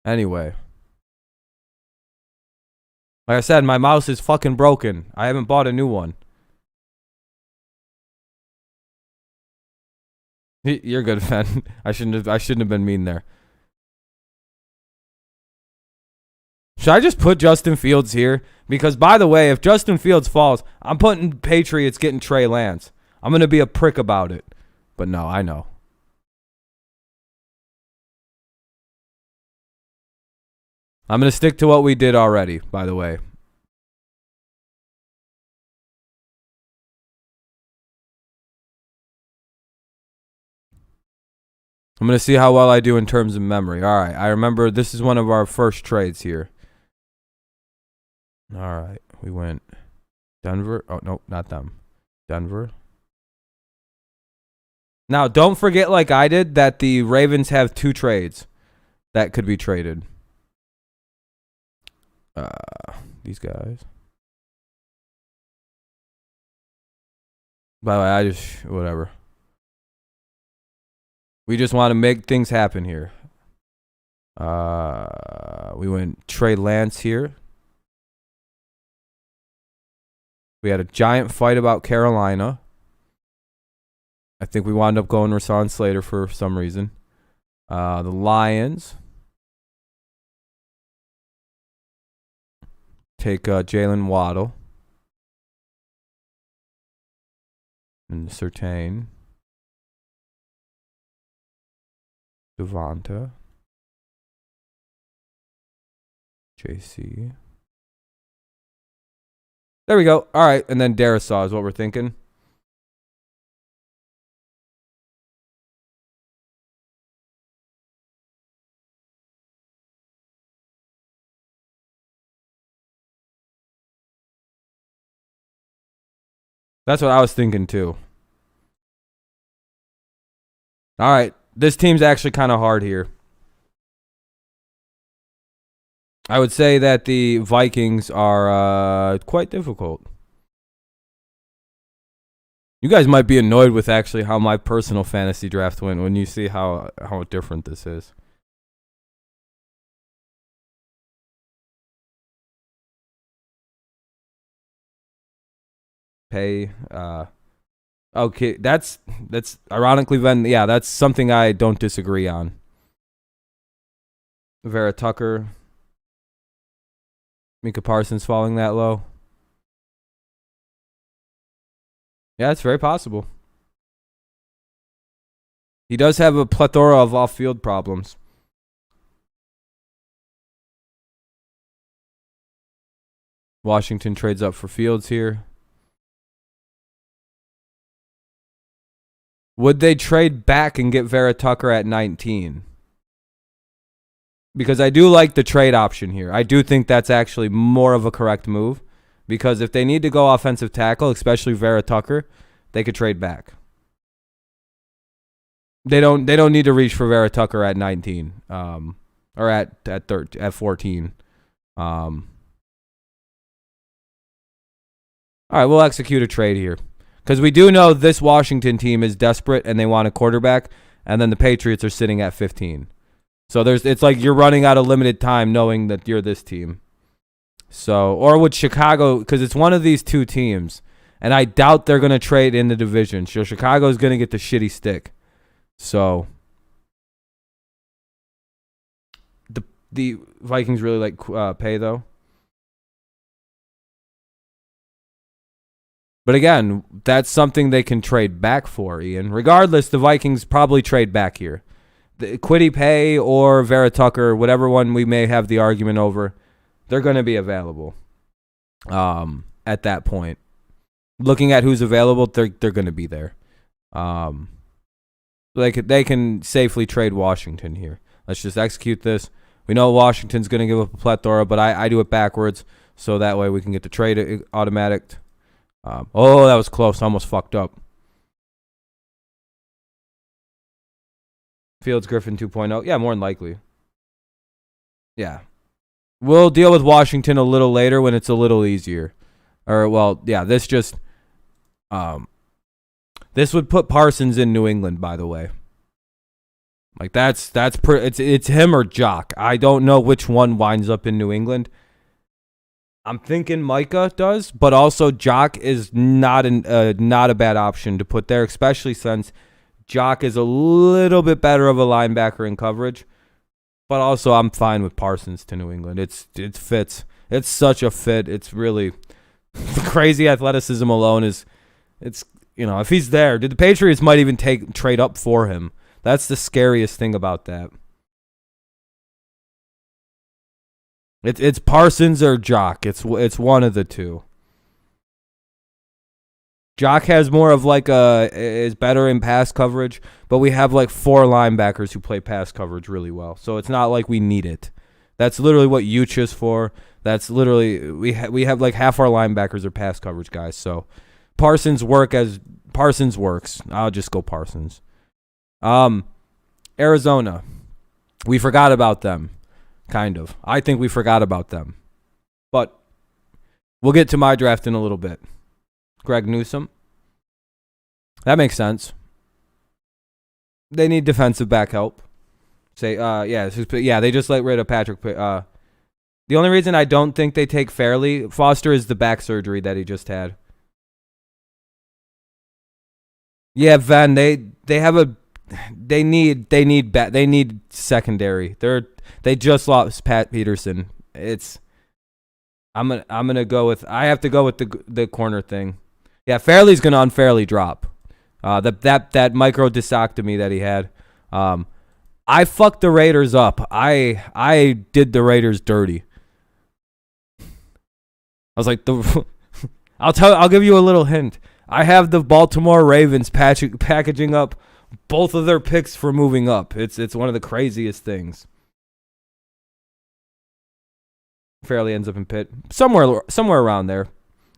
Anyway. Like I said, my mouse is fucking broken. I haven't bought a new one. You're good, fan. I shouldn't have been mean there. Should I just put Justin Fields here? Because, by the way, if Justin Fields falls, I'm putting Patriots getting Trey Lance. I'm going to be a prick about it. But no, I know. I'm going to stick to what we did already, by the way. I'm going to see how well I do in terms of memory. All right, I remember this is one of our first trades here. All right, we went Denver. Oh, no, not them. Denver. Now, don't forget, like I did, that the Ravens have 2 trades that could be traded. These guys. By the way, I just, whatever. We just want to make things happen here. We went Trey Lance here. We had a giant fight about Carolina. I think we wound up going Rashawn Slater for some reason. The Lions. Take Jalen Waddle. and Surtain. Devonta. JC. There we go. All right, and then Darisaw is what we're thinking. That's what I was thinking too. All right, this team's actually kind of hard here. I would say that the Vikings are quite difficult. You guys might be annoyed with actually how my personal fantasy draft went when you see how different this is. Pay. Okay, that's ironically then, yeah, that's something I don't disagree on. Vera Tucker. Micah Parsons falling that low. Yeah, it's very possible. He does have a plethora of off-field problems. Washington trades up for Fields here. Would they trade back and get Vera Tucker at 19? Because I do like the trade option here. I do think that's actually more of a correct move. Because if they need to go offensive tackle, especially Vera Tucker, they could trade back. They don't need to reach for Vera Tucker at 19. Or at 14. All right, we'll execute a trade here. Because we do know this Washington team is desperate and they want a quarterback, and then the Patriots are sitting at 15. So it's like you're running out of limited time knowing that you're this team. So, or with Chicago, because it's one of these two teams, and I doubt they're going to trade in the division. So Chicago's going to get the shitty stick. So the Vikings really like pay though. But again, that's something they can trade back for, Ian. Regardless, the Vikings probably trade back here. The Quiddy Pay or Vera Tucker, whatever one we may have the argument over, they're going to be available at that point. Looking at who's available, they're going to be there. They can safely trade Washington here. Let's just execute this. We know Washington's going to give up a plethora, but I do it backwards, so that way we can get the trade automatic. That was close. I almost fucked up. Fields Griffin 2.0. Yeah, more than likely. Yeah. We'll deal with Washington a little later when it's a little easier. Or, well, yeah, this just... this would put Parsons in New England, by the way. Like, it's him or Jock. I don't know which one winds up in New England. I'm thinking Micah does, but also Jock is not a bad option to put there, especially since Jock is a little bit better of a linebacker in coverage. But also, I'm fine with Parsons to New England. It fits. It's such a fit. It's really the crazy athleticism alone is. It's if he's there, the Patriots might even trade up for him. That's the scariest thing about that. It's Parsons or Jock. It's one of the two. Jock has more of is better in pass coverage, but we have 4 linebackers who play pass coverage really well. So it's not like we need it. That's literally what Uchi's for. That's literally we have half our linebackers are pass coverage guys. So Parsons works. I'll just go Parsons. Arizona. We forgot about them. Kind of. I think we forgot about them. But we'll get to my draft in a little bit. Greg Newsome. That makes sense. They need defensive back help. They just let rid of Patrick. The only reason I don't think they take Fairley Foster is the back surgery that he just had. Yeah, Van. They need secondary. They just lost Pat Peterson. I'm gonna go with. I have to go with the corner thing. Yeah, Fairley's gonna unfairly drop. That micro discectomy that he had. I fucked the Raiders up. I did the Raiders dirty. I was like, I'll give you a little hint. I have the Baltimore Ravens packaging up both of their picks for moving up. It's one of the craziest things. Fairly ends up in Pitt. Somewhere around there.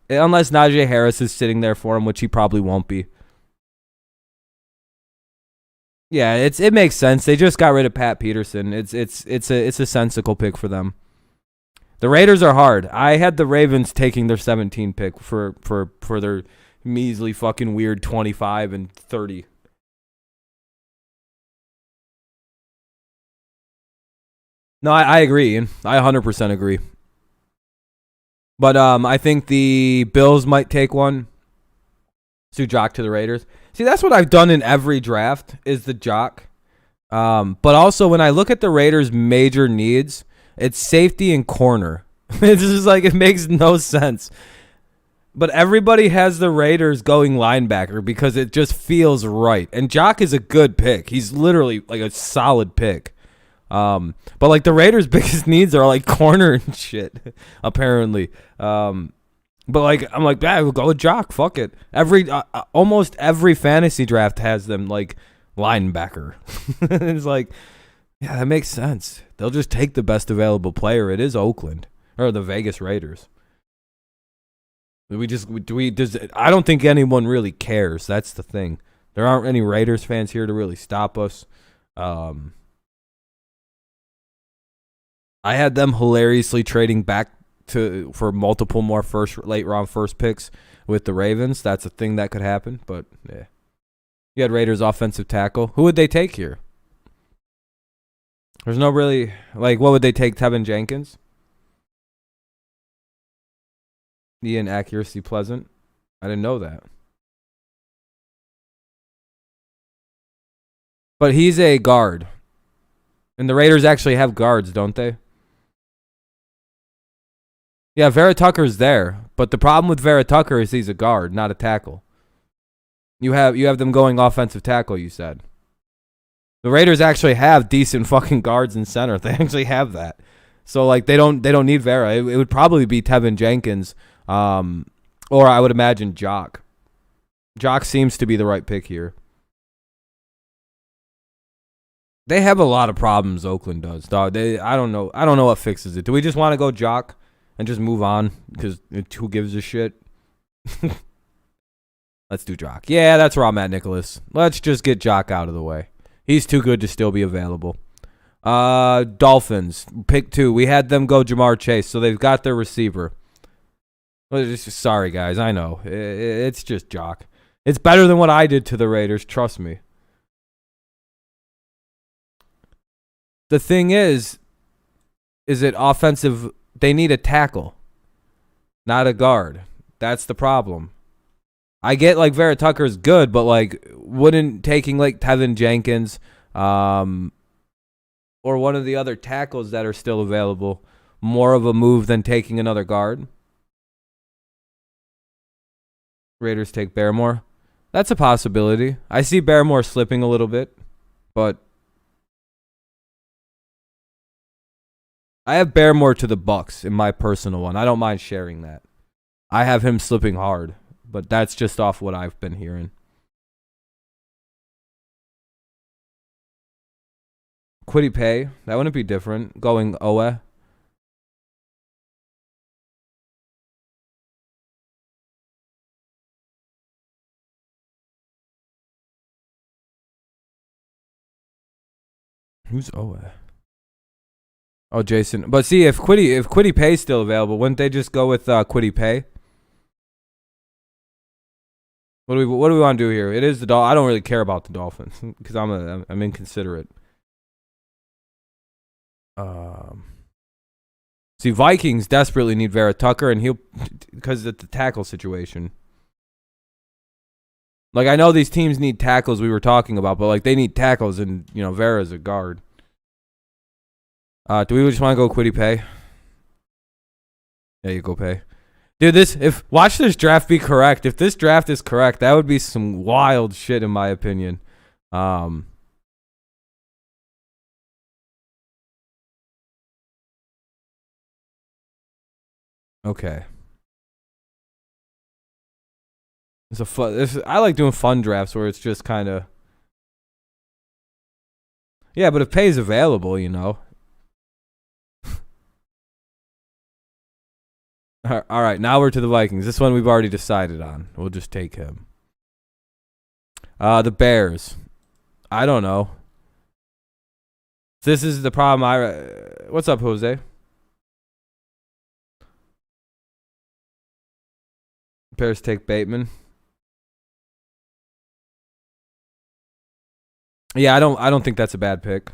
Unless Najee Harris is sitting there for him, which he probably won't be. Yeah, it makes sense. They just got rid of Pat Peterson. It's a sensical pick for them. The Raiders are hard. I had the Ravens taking their 17 pick for their measly fucking weird 25 and 30. No, I agree. I 100% agree. But I think the Bills might take one. To jock to the Raiders. See, that's what I've done in every draft is the jock. But also when I look at the Raiders' major needs, it's safety and corner. It's just like it makes no sense. But everybody has the Raiders going linebacker because it just feels right. And Jock is a good pick. He's literally like a solid pick. But like the Raiders' biggest needs are like corner and shit, apparently. But like I'm like, we'll go with Jock. Fuck it. Almost every fantasy draft has them like linebacker. It's like, yeah, that makes sense. They'll just take the best available player. It is Oakland or the Vegas Raiders. I don't think anyone really cares. That's the thing. There aren't any Raiders fans here to really stop us. I had them hilariously trading back for multiple more late round first picks with the Ravens. That's a thing that could happen, but yeah. You had Raiders offensive tackle. Who would they take here? There's no really what would they take? Tevin Jenkins? Ian accuracy pleasant. I didn't know that. But he's a guard. And the Raiders actually have guards, don't they? Yeah, Vera Tucker's there, but the problem with Vera Tucker is he's a guard, not a tackle. You have them going offensive tackle, you said. The Raiders actually have decent fucking guards in center. They actually have that. So like they don't need Vera. It would probably be Tevin Jenkins, or I would imagine Jock. Jock seems to be the right pick here. They have a lot of problems. Oakland does, dog. I don't know what fixes it. Do we just want to go Jock? And just move on because who gives a shit? Let's do Jock. Yeah, that's where I'm at, Nicholas. Let's just get Jock out of the way. He's too good to still be available. Dolphins, pick 2. We had them go Jamar Chase, so they've got their receiver. Sorry, guys. I know. It's just Jock. It's better than what I did to the Raiders. Trust me. The thing is it offensive? They need a tackle, not a guard. That's the problem. I get like Vera Tucker is good, but like wouldn't taking like Tevin Jenkins or one of the other tackles that are still available more of a move than taking another guard? Raiders take Barrymore. That's a possibility. I see Barrymore slipping a little bit, but I have Barrymore to the Bucks in my personal one. I don't mind sharing that. I have him slipping hard, but that's just off what I've been hearing. Quiddy Pay, that wouldn't be different. Going Owe. Who's Owe? Oh, Jason. But see, if Quiddy Pay's still available, wouldn't they just go with Quiddy Pay? What do we want to do here? It is the I don't really care about the Dolphins because I'm inconsiderate. See, Vikings desperately need Vera Tucker, and because of the tackle situation. Like I know these teams need tackles we were talking about, but like they need tackles, and Vera's a guard. Do we just want to go Quiddy Pay? Yeah, you go Pay. Dude, watch this draft be correct. If this draft is correct, that would be some wild shit in my opinion. Okay. I like doing fun drafts where it's just kind of. Yeah, but if pay's available, you know. All right, now we're to the Vikings. This one we've already decided on. We'll just take him. The Bears. I don't know. This is the problem. What's up, Jose? Bears take Bateman. Yeah, I don't think that's a bad pick.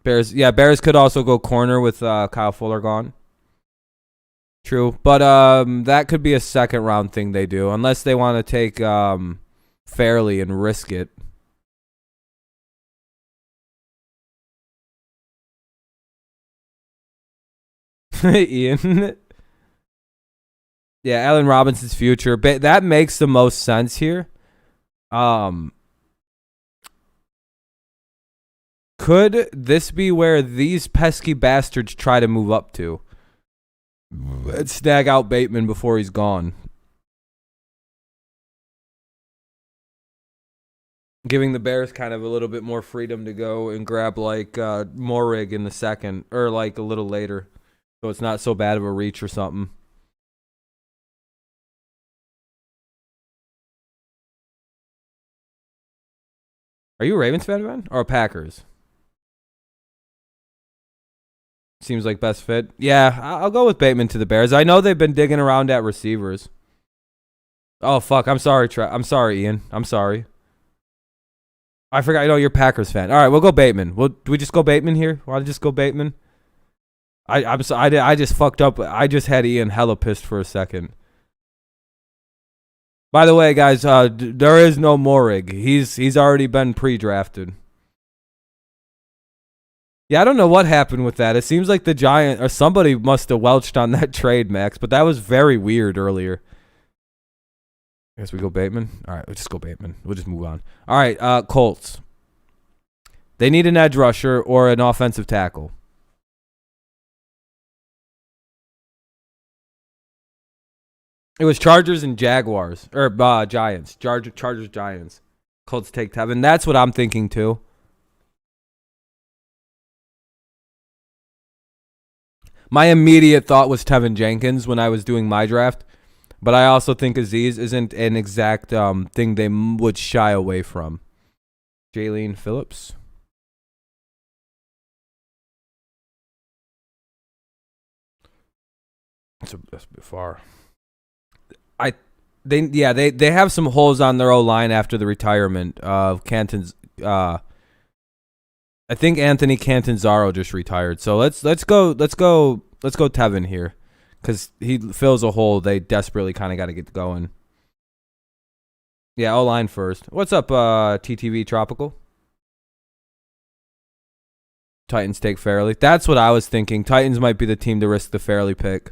Bears could also go corner with Kyle Fuller gone. True, but that could be a second round thing they do unless they want to take Fairley and risk it. Ian. Yeah, Allen Robinson's future. That makes the most sense here. Could this be where these pesky bastards try to move up to? Let's snag out Bateman before he's gone. Giving the Bears kind of a little bit more freedom to go and grab like Morig in the second or like a little later. So it's not so bad of a reach or something. Are you a Ravens fan, man? Or Packers? Seems like best fit. Yeah, I'll go with Bateman to the Bears. I know they've been digging around at receivers. Oh, fuck. I'm sorry, I'm sorry, Ian. I'm sorry. I forgot. You know, you're a Packers fan. All right, we'll go Bateman. Do we just go Bateman here? Want to just go Bateman? I just fucked up. I just had Ian hella pissed for a second. By the way, guys, there is no Morig. He's already been pre-drafted. Yeah, I don't know what happened with that. It seems like the Giant or somebody must have welched on that trade, Max. But that was very weird earlier. I guess we go Bateman. All right, let's just go Bateman. We'll just move on. All right, Colts. They need an edge rusher or an offensive tackle. It was Chargers and Jaguars or Giants. Chargers, Giants. Colts take Tevin. That's what I'm thinking too. My immediate thought was Tevin Jenkins when I was doing my draft, but I also think Aziz isn't an exact thing they would shy away from. Jalen Phillips. That's a bit far. They have some holes on their O-line after the retirement of Canton's. I think Anthony Cantanzaro just retired. So let's go Tevin here, because he fills a hole they desperately kind of got to get going. Yeah, O-line first. What's up, TTV Tropical? Titans take Fairley. That's what I was thinking. Titans might be the team to risk the Fairley pick.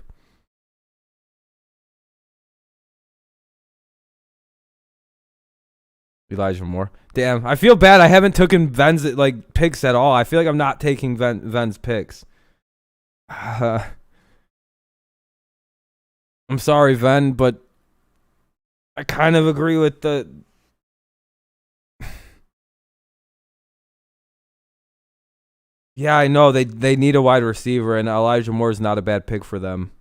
Elijah Moore. Damn, I feel bad. I haven't taken Ven's picks at all. I feel like I'm not taking Ven's picks. I'm sorry, Ven, but I kind of agree with the. Yeah, I know they need a wide receiver, and Elijah Moore is not a bad pick for them.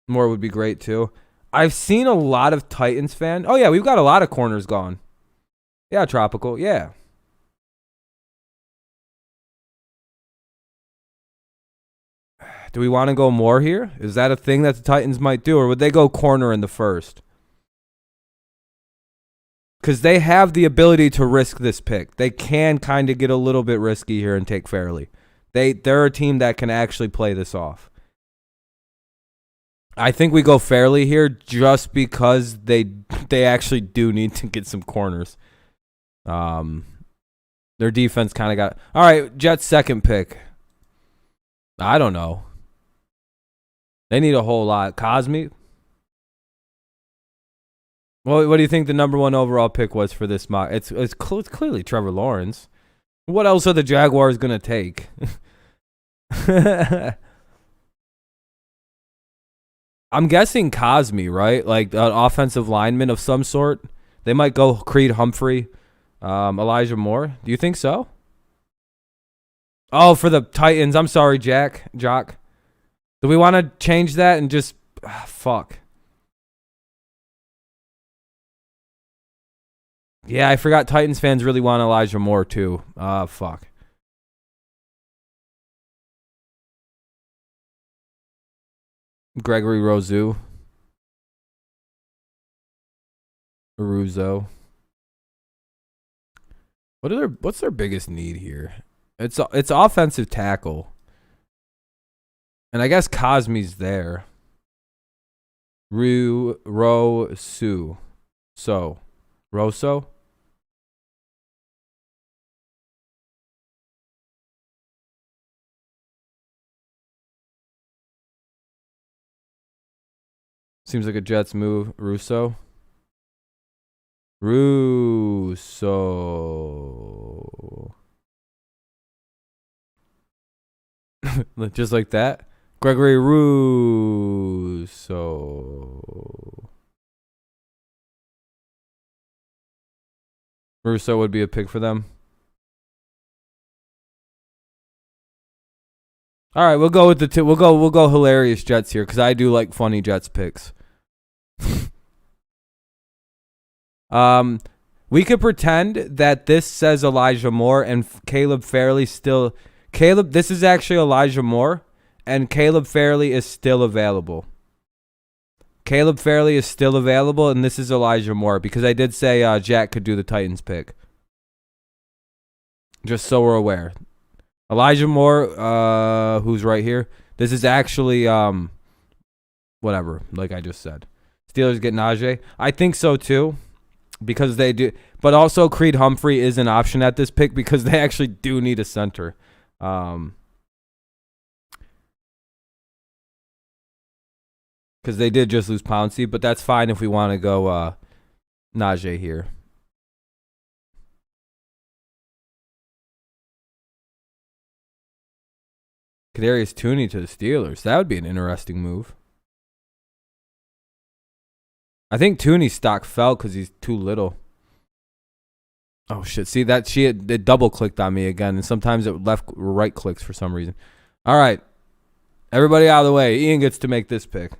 Moore would be great too. I've seen a lot of Titans fan. Oh yeah, we've got a lot of corners gone. Yeah, Tropical. Yeah. Do we want to go more here? Is that a thing that the Titans might do, or would they go corner in the first? Because they have the ability to risk this pick. They can kind of get a little bit risky here and take Fairley. They're a team that can actually play this off. I think we go Fairley here just because they actually do need to get some corners. Their defense kind of got... All right, Jets second pick. I don't know. They need a whole lot. Cosme? Well, what do you think the number 1 overall pick was for this mock? It's clearly Trevor Lawrence. What else are the Jaguars going to take? I'm guessing Cosme, right? Like an offensive lineman of some sort. They might go Creed Humphrey, Elijah Moore. Do you think so? Oh, for the Titans. I'm sorry, Jock. Do we want to change that and just... fuck. Yeah, I forgot Titans fans really want Elijah Moore too. Fuck. Gregory Rousseau. What's their biggest need here? It's offensive tackle. And I guess Cosme's there. Rosso. Seems like a Jets move. Russo. Just like that. Gregory Russo. Russo would be a pick for them. All right, we'll go with the we'll go hilarious Jets here because I do like funny Jets picks. We could pretend that this says Elijah Moore and Caleb Fairley still. This is actually Elijah Moore, and Caleb Fairley is still available. Caleb Fairley is still available, and this is Elijah Moore because I did say Jack could do the Titans pick. Just so we're aware. Elijah Moore, who's right here. This is actually whatever, like I just said. Steelers get Najee. I think so too. Because they do, but also Creed Humphrey is an option at this pick because they actually do need a center. Because they did just lose Pouncey, but that's fine if we want to go Najee here. Kadarius Toney to the Steelers. That would be an interesting move. I think Tooney's stock fell because he's too little. Oh, shit. See, it double-clicked on me again, and sometimes it right clicks for some reason. All right. Everybody out of the way. Ian gets to make this pick.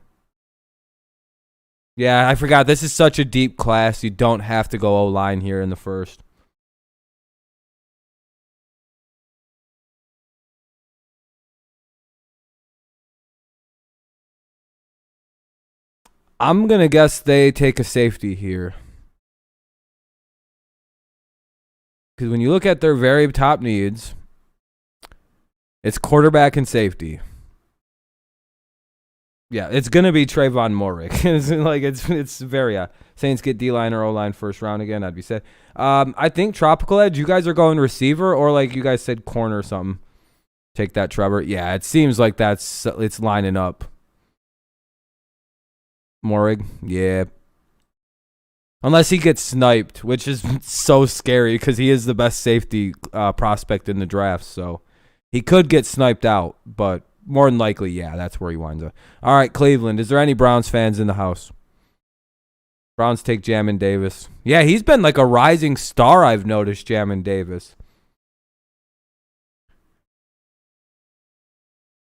Yeah, I forgot. This is such a deep class. You don't have to go O-line here in the first. I'm going to guess they take a safety here. Because when you look at their very top needs, it's quarterback and safety. Yeah, it's going to be Trayvon Moehrig. it's very... Saints get D-line or O-line first round again, I'd be sad. I think Tropical Edge, you guys are going receiver or like you guys said corner or something. Take that, Trevor. Yeah, it seems like it's lining up. Moehrig, yeah. Unless he gets sniped, which is so scary because he is the best safety prospect in the draft. So he could get sniped out, but more than likely, yeah, that's where he winds up. All right, Cleveland. Is there any Browns fans in the house? Browns take Jamin Davis. Yeah, he's been like a rising star, I've noticed, Jamin Davis.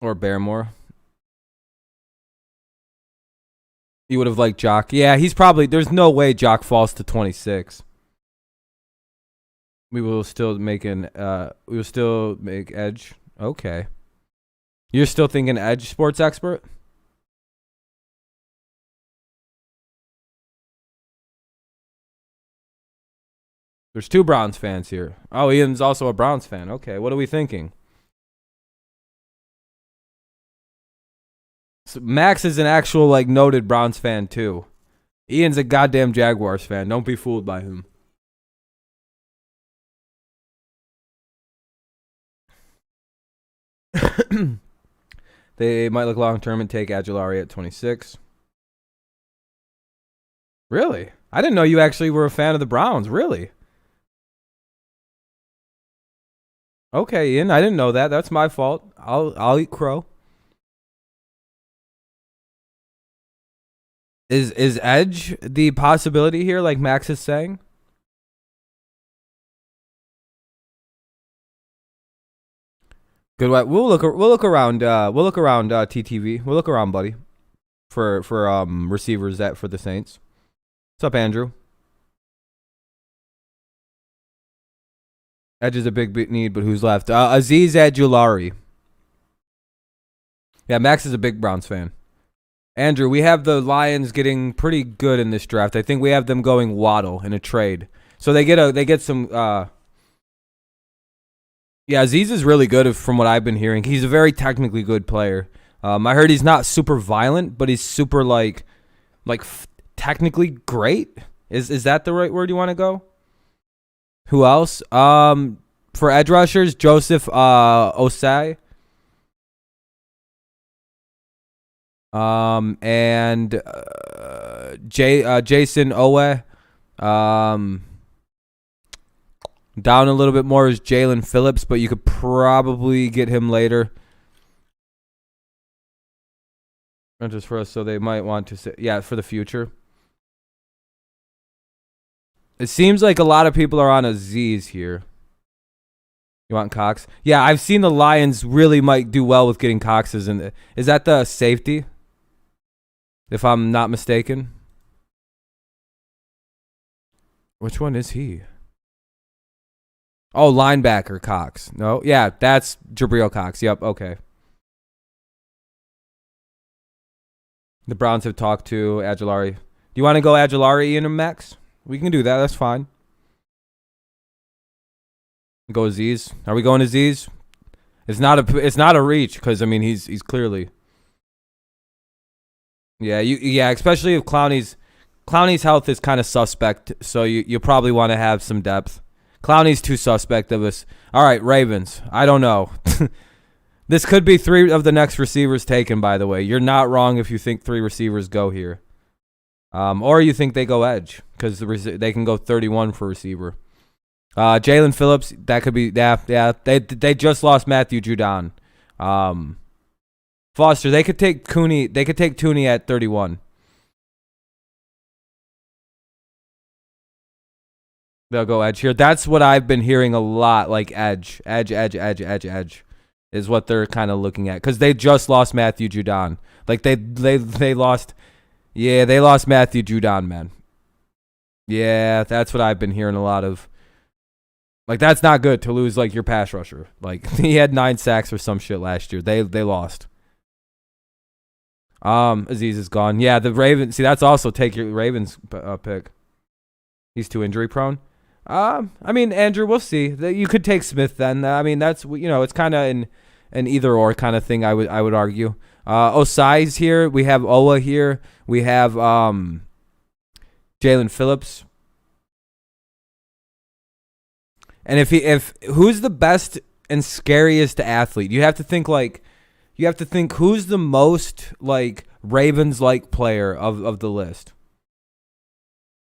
Or Barrymore. You would have liked Jock. Yeah, he's probably... There's no way Jock falls to 26. We will still make Edge. Okay. You're still thinking Edge sports expert? There's two Browns fans here. Oh, Ian's also a Browns fan. Okay, what are we thinking? So Max is an actual like noted Browns fan too. Ian's a goddamn Jaguars fan. Don't be fooled by him. They might look long term and take Aguilari at 26. Really? I didn't know you actually were a fan of the Browns. Really? Okay, Ian. I didn't know that. That's my fault. I'll eat crow. Is edge the possibility here, like Max is saying? Good. We'll look around. We'll look around TTV. We'll look around, buddy, for receivers that for the Saints. What's up, Andrew? Edge is a big need, but who's left? Azeez Aguilari. Yeah, Max is a big Browns fan. Andrew, we have the Lions getting pretty good in this draft. I think we have them going Waddle in a trade. So they get some. Yeah, Azeez is really good from what I've been hearing. He's a very technically good player. I heard he's not super violent, but he's super technically great. Is that the right word you want to go? Who else? For edge rushers, Joseph Osai. And Jason Owe. Down a little bit more is Jalen Phillips, but you could probably get him later. Not just for us, so they might want to say, yeah, for the future. It seems like a lot of people are on Azeez here. You want Cox? Yeah, I've seen the Lions really might do well with getting Coxes. Is that the safety? If I'm not mistaken. Which one is he? Oh, linebacker Cox. No, yeah, that's Jabril Cox. Yep, okay. The Browns have talked to Aguilari. Do you want to go Aguilari, Ian, and Max? We can do that. That's fine. Go Azeez. Are we going Azeez? It's not a reach because I mean he's clearly. Yeah, especially if Clowney's health is kind of suspect, so you probably want to have some depth. Clowney's too suspect of us. All right, Ravens. I don't know. This could be 3 of the next receivers taken, by the way. You're not wrong if you think 3 receivers go here. Or you think they go edge because they can go 31 for receiver. Jalen Phillips, that could be, yeah. They just lost Matthew Judon. Foster, they could take Cooney. They could take Tooney at 31. They'll go edge here. That's what I've been hearing a lot, like edge is what they're kind of looking at because they just lost Matthew Judon. Like they lost, yeah, they lost Matthew Judon, man. Yeah, that's what I've been hearing a lot of. Like that's not good to lose like your pass rusher. Like he had 9 sacks or some shit last year. They lost. Azeez is gone. Yeah, the Ravens. See, that's also take your Ravens pick. He's too injury prone. I mean, Andrew, we'll see. You could take Smith then. I mean, that's it's kind of an either or kind of thing. I would argue. Osai's here. We have Owa here. We have Jalen Phillips. And if who's the best and scariest athlete? You have to think who's the most like Ravens like player of the list.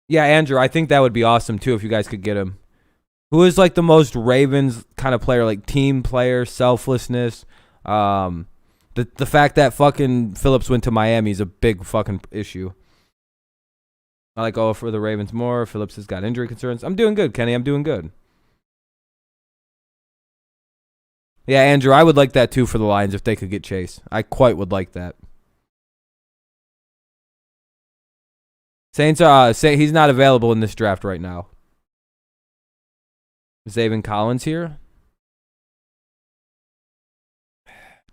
Yeah, Andrew, I think that would be awesome too if you guys could get him. Who is like the most Ravens kind of player, like team player, selflessness? The fact that fucking Phillips went to Miami is a big fucking issue. I like for the Ravens more. Phillips has got injury concerns. I'm doing good, Kenny. I'm doing good. Yeah, Andrew, I would like that too for the Lions if they could get Chase. I quite would like that. Saints, he's not available in this draft right now. Zaven Collins here.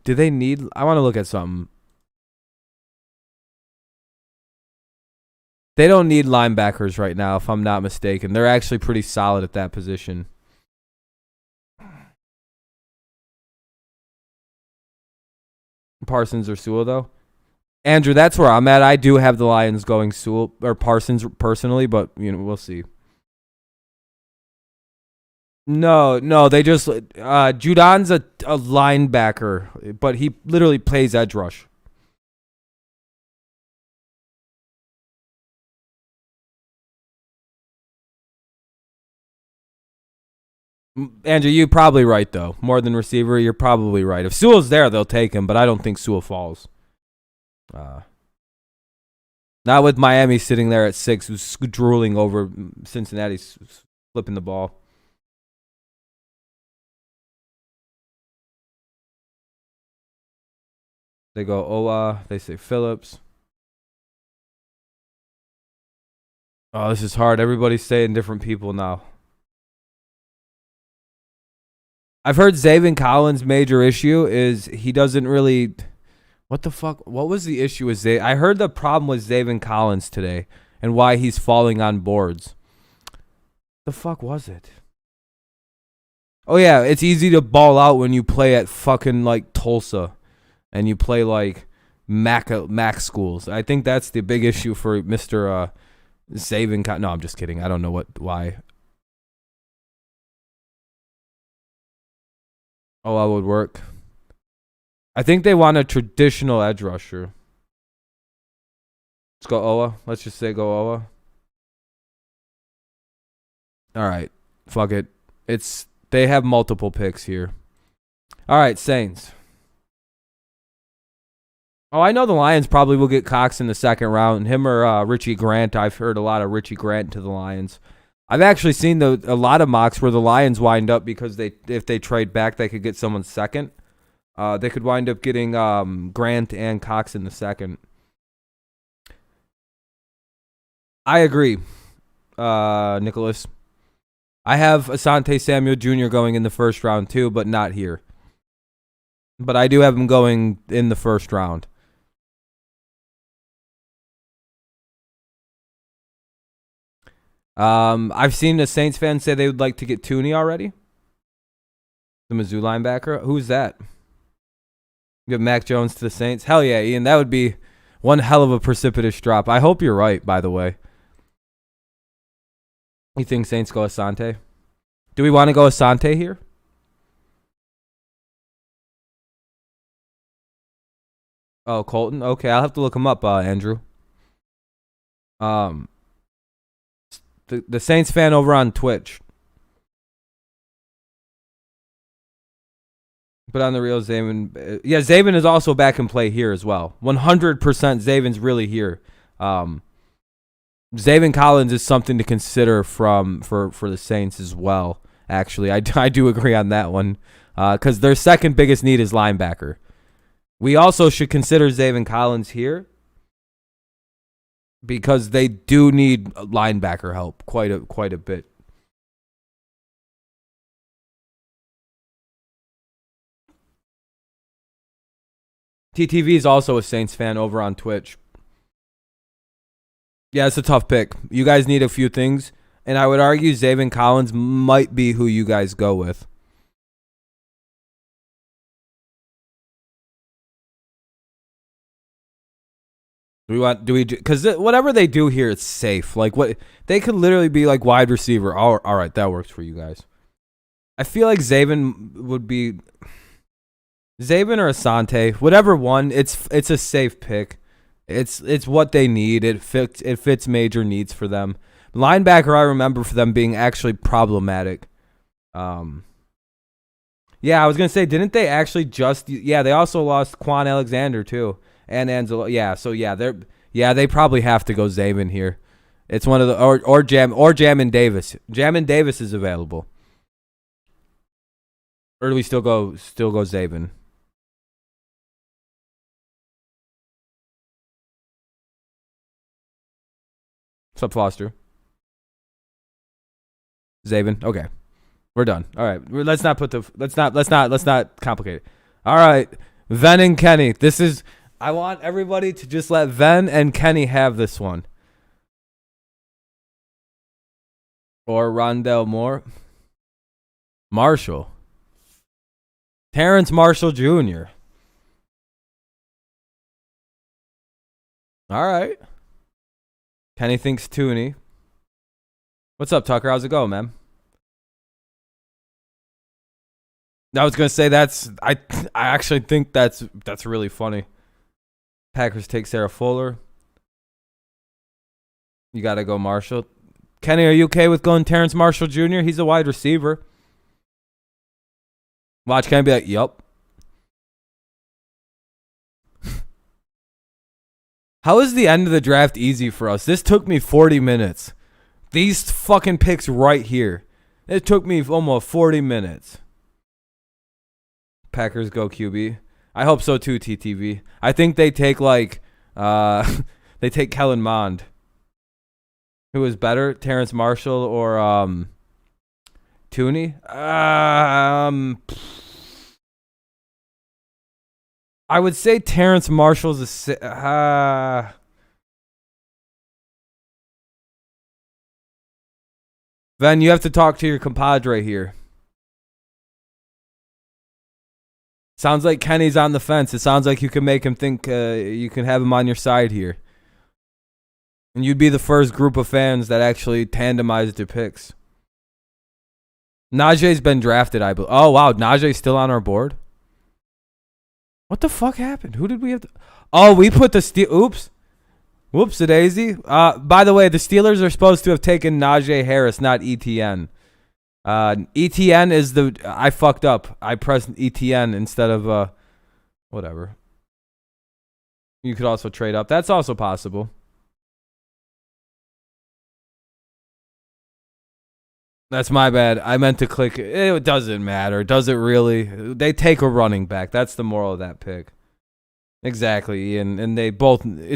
Do they need? I want to look at something. They don't need linebackers right now, if I'm not mistaken. They're actually pretty solid at that position. Parsons or Sewell, though. Andrew, that's where I'm at. I do have the Lions going Sewell or Parsons personally, but we'll see. No, they just Judon's a linebacker, but he literally plays edge rush. Andrew, you're probably right though. More than receiver, you're probably right. If Sewell's there, they'll take him, but I don't think Sewell falls. Not with Miami sitting there at 6, who's drooling over Cincinnati's flipping the ball. They go Owa. They say Phillips. Oh, this is hard. Everybody's saying different people now. I've heard Zaven Collins' major issue is he doesn't really. What the fuck? What was the issue with Zaven? I heard the problem with Zaven Collins today and why he's falling on boards. The fuck was it? Oh yeah, it's easy to ball out when you play at fucking like Tulsa, and you play like Mac schools. I think that's the big issue for Mr. Zaven. No, I'm just kidding. I don't know why. Oh, that would work. I think they want a traditional edge rusher. Let's go Owa. Let's just say go Owa. All right. Fuck it. They have multiple picks here. All right, Saints. Oh, I know the Lions probably will get Cox in the second round. Him or Richie Grant. I've heard a lot of Richie Grant to the Lions. I've actually seen a lot of mocks where the Lions wind up because if they trade back, they could get someone second. They could wind up getting Grant and Cox in the second. I agree, Nicholas. I have Asante Samuel Jr. going in the first round too, but not here. But I do have him going in the first round. I've seen the Saints fans say they would like to get Tooney already. The Mizzou linebacker. Who's that? You have Mac Jones to the Saints? Hell yeah, Ian. That would be one hell of a precipitous drop. I hope you're right, by the way. You think Saints go Asante? Do we want to go Asante here? Oh, Colton? Okay, I'll have to look him up, Andrew. The Saints fan over on Twitch. But on the real, Zaven. Yeah, Zaven is also back in play here as well. 100% Zaven's really here. Zaven Collins is something to consider for the Saints as well, actually. I do agree on that one. Because their second biggest need is linebacker. We also should consider Zaven Collins here because they do need linebacker help quite a bit. TTV is also a Saints fan over on Twitch. Yeah, it's a tough pick. You guys need a few things, and I would argue Zaven Collins might be who you guys go with. Because whatever they do here, it's safe. Like what they could literally be like wide receiver. All right, that works for you guys. I feel like Zaven would be Zaven or Asante, whatever one. It's a safe pick. It's what they need. It fits major needs for them. Linebacker, I remember for them being actually problematic. Yeah, I was gonna say, didn't they actually just? Yeah, they also lost Quan Alexander too. And Angelo, yeah. So yeah, they probably have to go Zaven here. It's one of the or Jamin Davis. Jamin Davis is available. Or do we still go Zaven? What's up, Foster? Zaven. Okay, we're done. All right, let's not complicate it. All right, Ven and Kenny. I want everybody to just let Ven and Kenny have this one. Or Rondell Moore. Marshall. Terrence Marshall Jr. All right. Kenny thinks Tooney. What's up, Tucker? How's it going, man? I was gonna say I actually think that's really funny. Packers take Sarah Fuller. You gotta go Marshall. Kenny, are you okay with going Terrence Marshall Jr.? He's a wide receiver. Watch Kenny be like, yup. How is the end of the draft easy for us? This took me 40 minutes. These fucking picks right here. It took me almost 40 minutes. Packers go QB. I hope so too, TTV. I think they take they take Kellen Mond. Who is better, Terrence Marshall or Tooney? I would say Terrence Marshall's Ven, you have to talk to your compadre here. Sounds like Kenny's on the fence. It sounds like you can make him think you can have him on your side here. And you'd be the first group of fans that actually tandemized their picks. Najee's been drafted, I believe. Oh, wow. Najee's still on our board? What the fuck happened? Who did we have to... Oh, we put the... Oops. Whoops-a-daisy. By the way, the Steelers are supposed to have taken Najee Harris, not ETN. ETN is the... I fucked up. I pressed ETN instead of... whatever. You could also trade up. That's also possible. That's my bad. I meant to click. It doesn't matter. Does it really? They take a running back. That's the moral of that pick. Exactly, Ian. And they both. They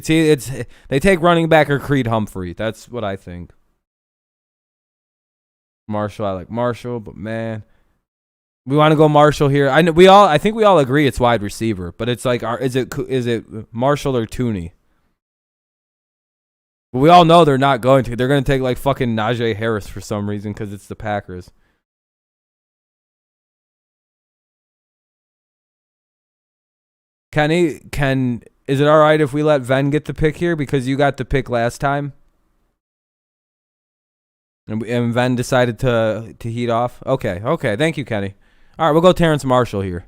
take running back or Creed Humphrey. That's what I think. Marshall. I like Marshall, but man, we want to go Marshall here. I think we all agree it's wide receiver, but it's like, is it Marshall or Tooney? But we all know they're not going to. They're going to take like fucking Najee Harris for some reason because it's the Packers. Kenny, is it all right if we let Ven get the pick here because you got the pick last time? And Ven decided to heat off? Okay. Thank you, Kenny. All right, we'll go Terrence Marshall here.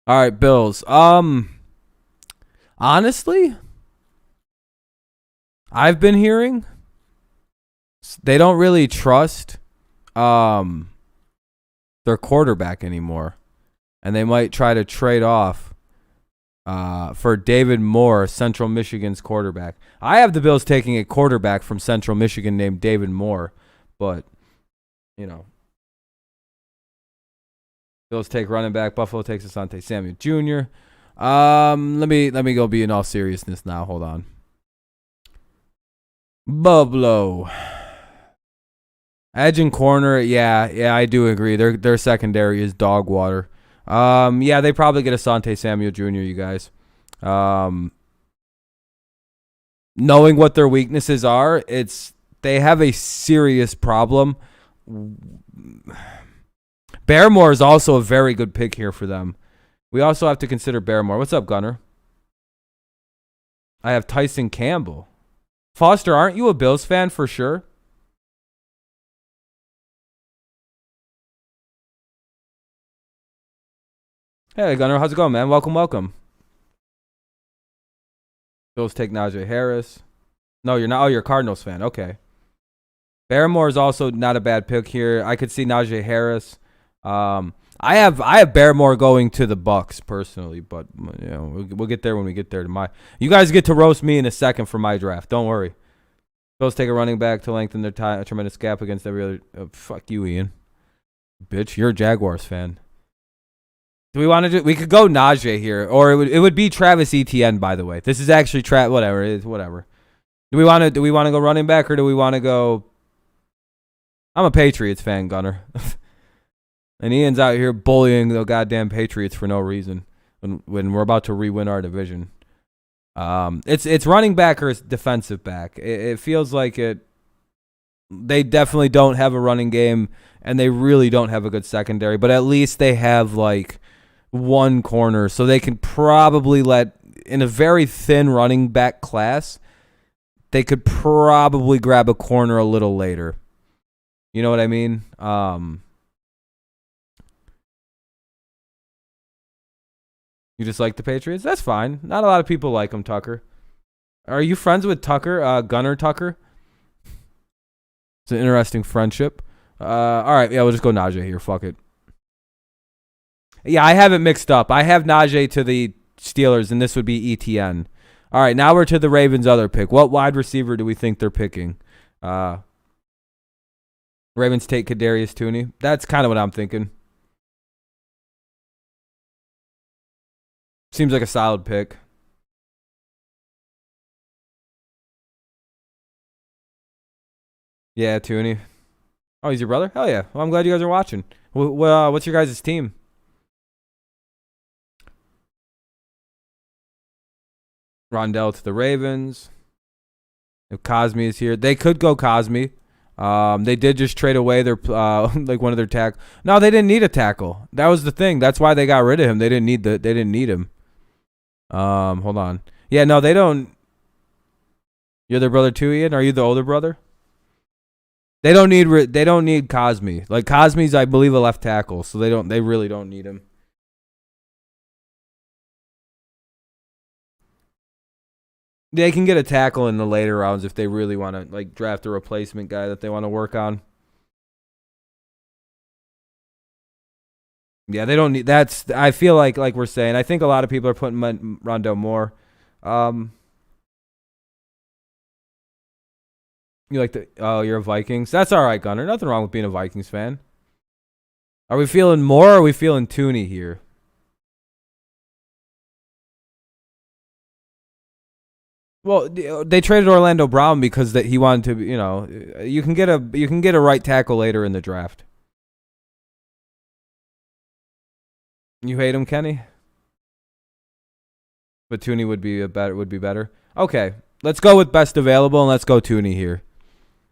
All right, Bills. Honestly, I've been hearing they don't really trust their quarterback anymore. And they might try to trade off for David Moore, Central Michigan's quarterback. I have the Bills taking a quarterback from Central Michigan named David Moore, but you know, Bills take running back. Buffalo takes Asante Samuel Jr. Let me go be in all seriousness now. Hold on. Buffalo. Edge and corner, yeah, I do agree. Their secondary is dog water. Yeah, they probably get Asante Samuel Jr., you guys. Knowing what their weaknesses are, they have a serious problem. Barrymore is also a very good pick here for them. We also have to consider Barrymore. What's up, Gunner? I have Tyson Campbell. Foster, aren't you a Bills fan for sure? Hey, Gunner, how's it going, man? Welcome. Bills take Najee Harris. No, you're not. Oh, you're a Cardinals fan. Okay. Barrymore is also not a bad pick here. I could see Najee Harris. I have Barrymore going to the Bucks personally, but you know we'll get there when we get there. You guys get to roast me in a second for my draft. Don't worry. Bills take a running back to lengthen their a tremendous gap against every other. Fuck you, Ian. Bitch, you're a Jaguars fan. Do we want to do? We could go Najee here, or it would be Travis Etienne. By the way, this is actually whatever it is. Whatever. Do we want to go running back, or do we want to go? I'm a Patriots fan, Gunner. And Ian's out here bullying the goddamn Patriots for no reason when we're about to re-win our division. It's running back or defensive back. It feels like it. They definitely don't have a running game, and they really don't have a good secondary. But at least they have like one corner, so they can probably in a very thin running back class, they could probably grab a corner a little later. You know what I mean? You just like the Patriots? That's fine. Not a lot of people like them, Tucker. Are you friends with Tucker, Gunner Tucker? It's an interesting friendship. All right, yeah, we'll just go Najee here. Fuck it. Yeah, I have it mixed up. I have Najee to the Steelers, and this would be ETN. All right, now we're to the Ravens' other pick. What wide receiver do we think they're picking? Ravens take Kadarius Toney. That's kind of what I'm thinking. Seems like a solid pick. Yeah, Toney. Oh, he's your brother? Hell yeah. Well, I'm glad you guys are watching. What's your guys' team? Rondell to the Ravens. If Cosme is here, they could go Cosme. They did just trade away their like one of their tackle. No, they didn't need a tackle. That was the thing. That's why they got rid of him. They didn't need him. Hold on. Yeah, no, they don't. You're their brother too, Ian? Are you the older brother? They don't need Cosme. Like Cosme's, I believe, a left tackle, so they really don't need him. They can get a tackle in the later rounds if they really want to like draft a replacement guy that they want to work on. Yeah, they don't need. That's. I feel like we're saying. I think a lot of people are putting Rondo more. You like the? Oh, you're a Vikings. That's all right, Gunner. Nothing wrong with being a Vikings fan. Are we feeling more? Or are we feeling Toney here? Well, they traded Orlando Brown because that he wanted to. You know, you can get a right tackle later in the draft. You hate him, Kenny? But Toney would be better. Okay, let's go with best available and let's go Toney here.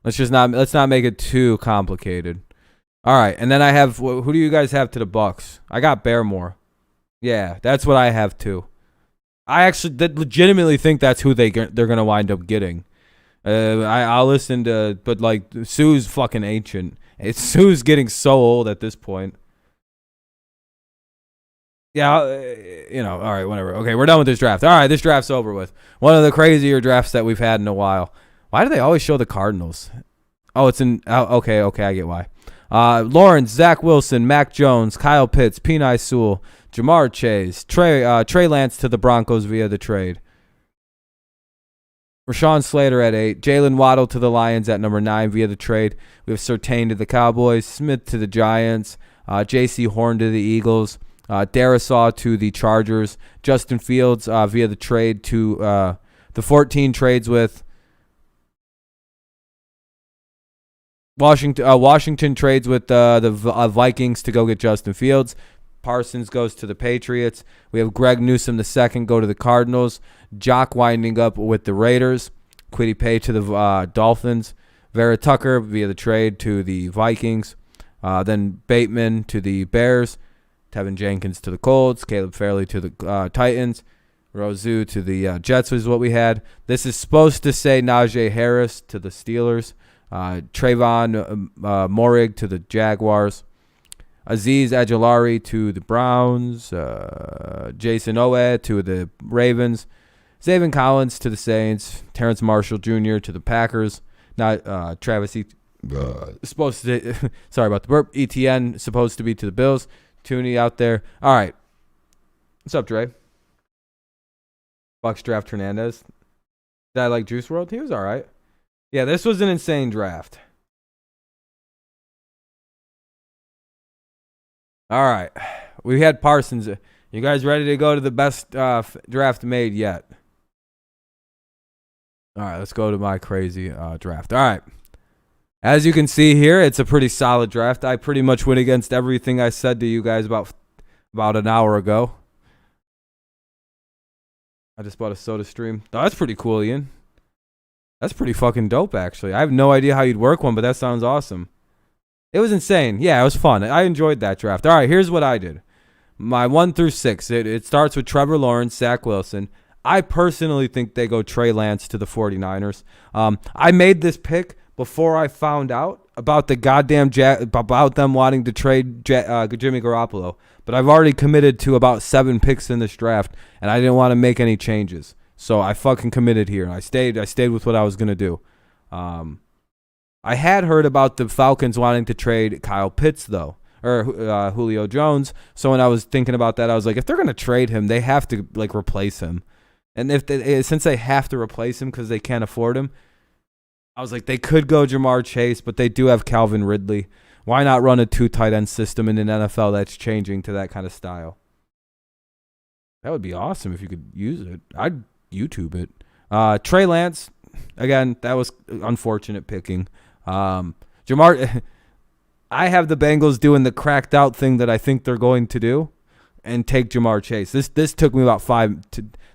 Let's not make it too complicated. All right, and then I have who do you guys have to the Bucks? I got Barrymore. Yeah, that's what I have too. I actually legitimately think that's who they're gonna wind up getting. I'll listen to, but like Sue's fucking ancient. Sue's getting so old at this point. Yeah, all right, whatever. Okay, we're done with this draft. All right, this draft's over with. One of the crazier drafts that we've had in a while. Why do they always show the Cardinals? Oh, it's in. Oh, okay, I get why. Lawrence, Zach Wilson, Mac Jones, Kyle Pitts, Penei Sewell, Jamar Chase, Trey Lance to the Broncos via the trade. Rashawn Slater at 8, Jalen Waddle to the Lions at number 9 via the trade. We have Surtain to the Cowboys, Smith to the Giants, J.C. Horn to the Eagles. Darisaw to the Chargers. Justin Fields via the trade to the 14 trades with Washington. Washington trades with the Vikings to go get Justin Fields. Parsons goes to the Patriots. We have Greg Newsome II go to the Cardinals. Jock winding up with the Raiders. Kwity Paye to the Dolphins. Vera Tucker via the trade to the Vikings. Then Bateman to the Bears. Tevin Jenkins to the Colts, Caleb Farley to the Titans, Rozu to the Jets was what we had. This is supposed to say Najee Harris to the Steelers, Trayvon Morig to the Jaguars, Azeez Ajulari to the Browns, Jason Owe to the Ravens, Zaven Collins to the Saints, Terrence Marshall Jr. to the Packers, not Travis supposed to sorry about the burp, ETN supposed to be to the Bills. Toney out there. All right. What's up, Dre? Bucks draft Hernandez. Did I like Juice WRLD? He was all right. Yeah, this was an insane draft. All right. We had Parsons. You guys ready to go to the best draft made yet? All right, let's go to my crazy draft. All right. As you can see here, it's a pretty solid draft. I pretty much went against everything I said to you guys about an hour ago. I just bought a Soda Stream. Oh, that's pretty cool, Ian. That's pretty fucking dope, actually. I have no idea how you'd work one, but that sounds awesome. It was insane. Yeah, it was fun. I enjoyed that draft. All right, here's what I did. My 1 through 6, it starts with Trevor Lawrence, Zach Wilson. I personally think they go Trey Lance to the 49ers. I made this pick before I found out about the goddamn about them wanting to trade Jimmy Garoppolo, but I've already committed to about 7 picks in this draft, and I didn't want to make any changes. So I fucking committed here, and I stayed with what I was gonna do. I had heard about the Falcons wanting to trade Kyle Pitts though, or Julio Jones. So when I was thinking about that, I was like, if they're gonna trade him, they have to like replace him. And since they have to replace him because they can't afford him, I was like, they could go Jamar Chase, but they do have Calvin Ridley. Why not run a 2 tight end system in an NFL that's changing to that kind of style? That would be awesome if you could use it. I'd YouTube it. Trey Lance, again, that was unfortunate picking. Jamar, I have the Bengals doing the cracked out thing that I think they're going to do, and take Jamar Chase. This took me about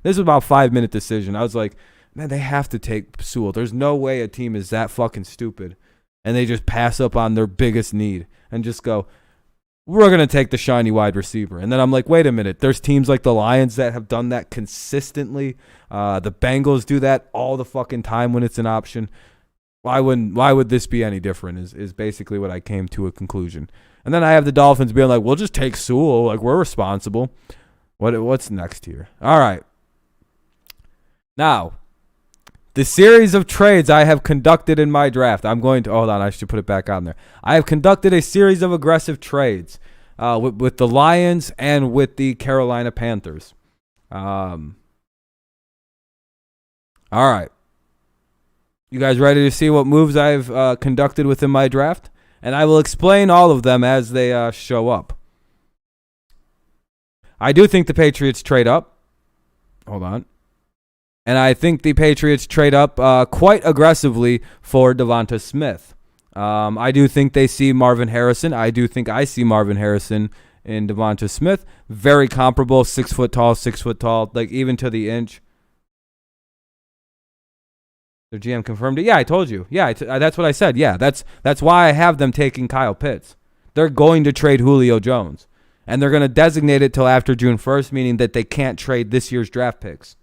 this was about a 5-minute decision. I was like, man, they have to take Sewell. There's no way a team is that fucking stupid, and they just pass up on their biggest need and just go, we're going to take the shiny wide receiver. And then I'm like, wait a minute. There's teams like the Lions that have done that consistently. The Bengals do that all the fucking time when it's an option. Why would this be any different is basically what I came to a conclusion. And then I have the Dolphins being like, we'll just take Sewell. Like, we're responsible. What's next here? All right. Now, the series of trades I have conducted in my draft. I'm going to, hold on, I should put it back on there. I have conducted a series of aggressive trades with the Lions and with the Carolina Panthers. All right. You guys ready to see what moves I've conducted within my draft? And I will explain all of them as they show up. I do think the Patriots trade up. Hold on. And I think the Patriots trade up quite aggressively for Devonta Smith. I do think they see Marvin Harrison. I do think I see Marvin Harrison in Devonta Smith. Very comparable, 6 foot tall, like even to the inch. The GM confirmed it. Yeah, I told you. Yeah, that's what I said. Yeah, that's why I have them taking Kyle Pitts. They're going to trade Julio Jones. And they're going to designate it till after June 1st, meaning that they can't trade this year's draft picks.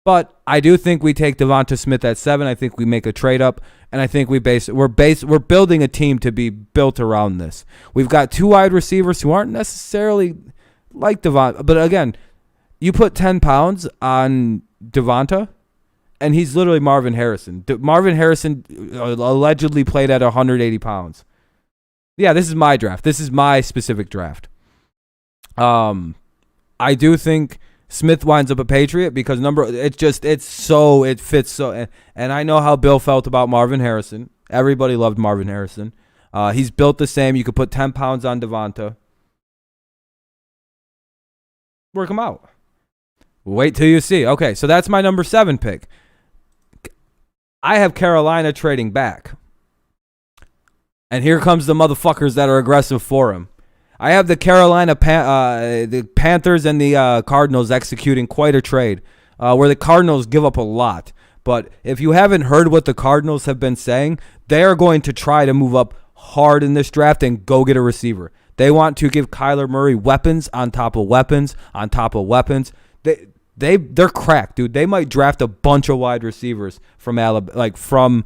But I do think we take Devonta Smith at 7. I think we make a trade up, and I think we're building a team to be built around this. We've got 2 wide receivers who aren't necessarily like Devonta, but again, you put 10 pounds on Devonta, and he's literally Marvin Harrison. Marvin Harrison allegedly played at 180 pounds. Yeah, this is my draft. This is my specific draft. I do think Smith winds up a Patriot because it fits so, and I know how Bill felt about Marvin Harrison. Everybody loved Marvin Harrison. He's built the same. You could put 10 pounds on Devonta. Work him out. Wait till you see. Okay, so that's my number 7 pick. I have Carolina trading back. And here comes the motherfuckers that are aggressive for him. I have the Carolina the Panthers and the Cardinals executing quite a trade where the Cardinals give up a lot. But if you haven't heard what the Cardinals have been saying, they are going to try to move up hard in this draft and go get a receiver. They want to give Kyler Murray weapons on top of weapons on top of weapons. They're cracked, dude. They might draft a bunch of wide receivers from Alabama,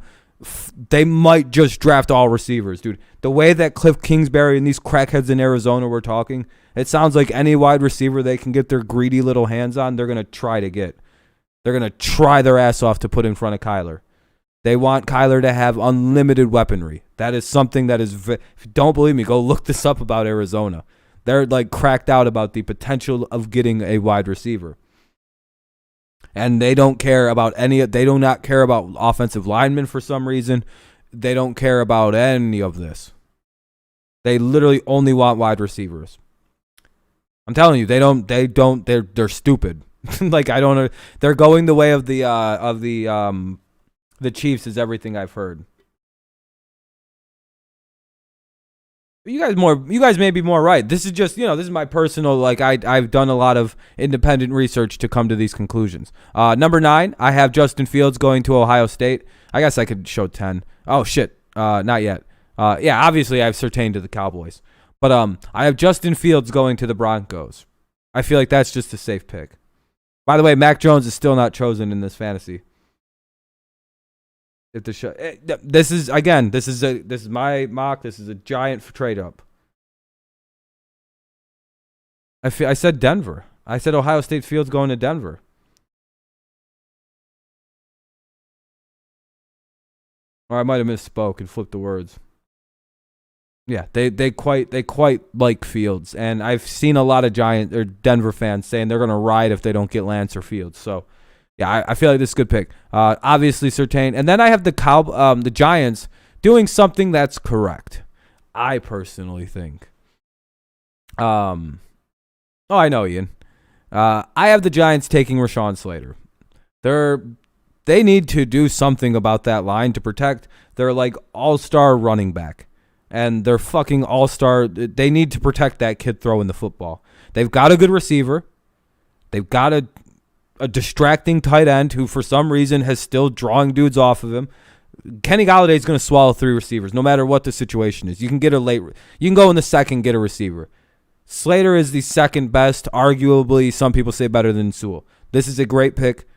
they might just draft all receivers, dude. The way that Cliff Kingsbury and these crackheads in Arizona were talking, it sounds like any wide receiver they can get their greedy little hands on, they're going to try to get. They're going to try their ass off to put in front of Kyler. They want Kyler to have unlimited weaponry. That is something that is, if you don't believe me, go look this up about Arizona. They're like cracked out about the potential of getting a wide receiver. And they don't care about they do not care about offensive linemen for some reason. They don't care about any of this. They literally only want wide receivers. I'm telling you, they're stupid. Like, I don't know. They're going the way of the Chiefs is everything I've heard. You guys may be more right. This is just, this is my personal, like, I've done a lot of independent research to come to these conclusions. Number 9, I have Justin Fields going to Ohio State. I guess I could show 10. Oh, shit. Not yet. Yeah, obviously I've Surtain to the Cowboys. But I have Justin Fields going to the Broncos. I feel like that's just a safe pick. By the way, Mac Jones is still not chosen in this fantasy. If the this is my mock. This is a giant trade up. I said Denver. I said Ohio State Field's going to Denver. Or I might have misspoke and flipped the words. Yeah, they quite like Fields, and I've seen a lot of Giant or Denver fans saying they're gonna ride if they don't get Lance or Fields. So, yeah, I feel like this is a good pick. Obviously, Surtain, and then I have the Giants doing something that's correct. I personally think. Oh, I know, Ian. I have the Giants taking Rashawn Slater. They need to do something about that line to protect their like all-star running back. And their fucking all-star, they need to protect that kid throwing the football. They've got a good receiver. They've got a distracting tight end who, for some reason, has still drawing dudes off of him. Kenny Golladay is going to swallow 3 receivers, no matter what the situation is. You can get you can go in the second, get a receiver. Slater is the second best, arguably, some people say better than Sewell. This is a great pick.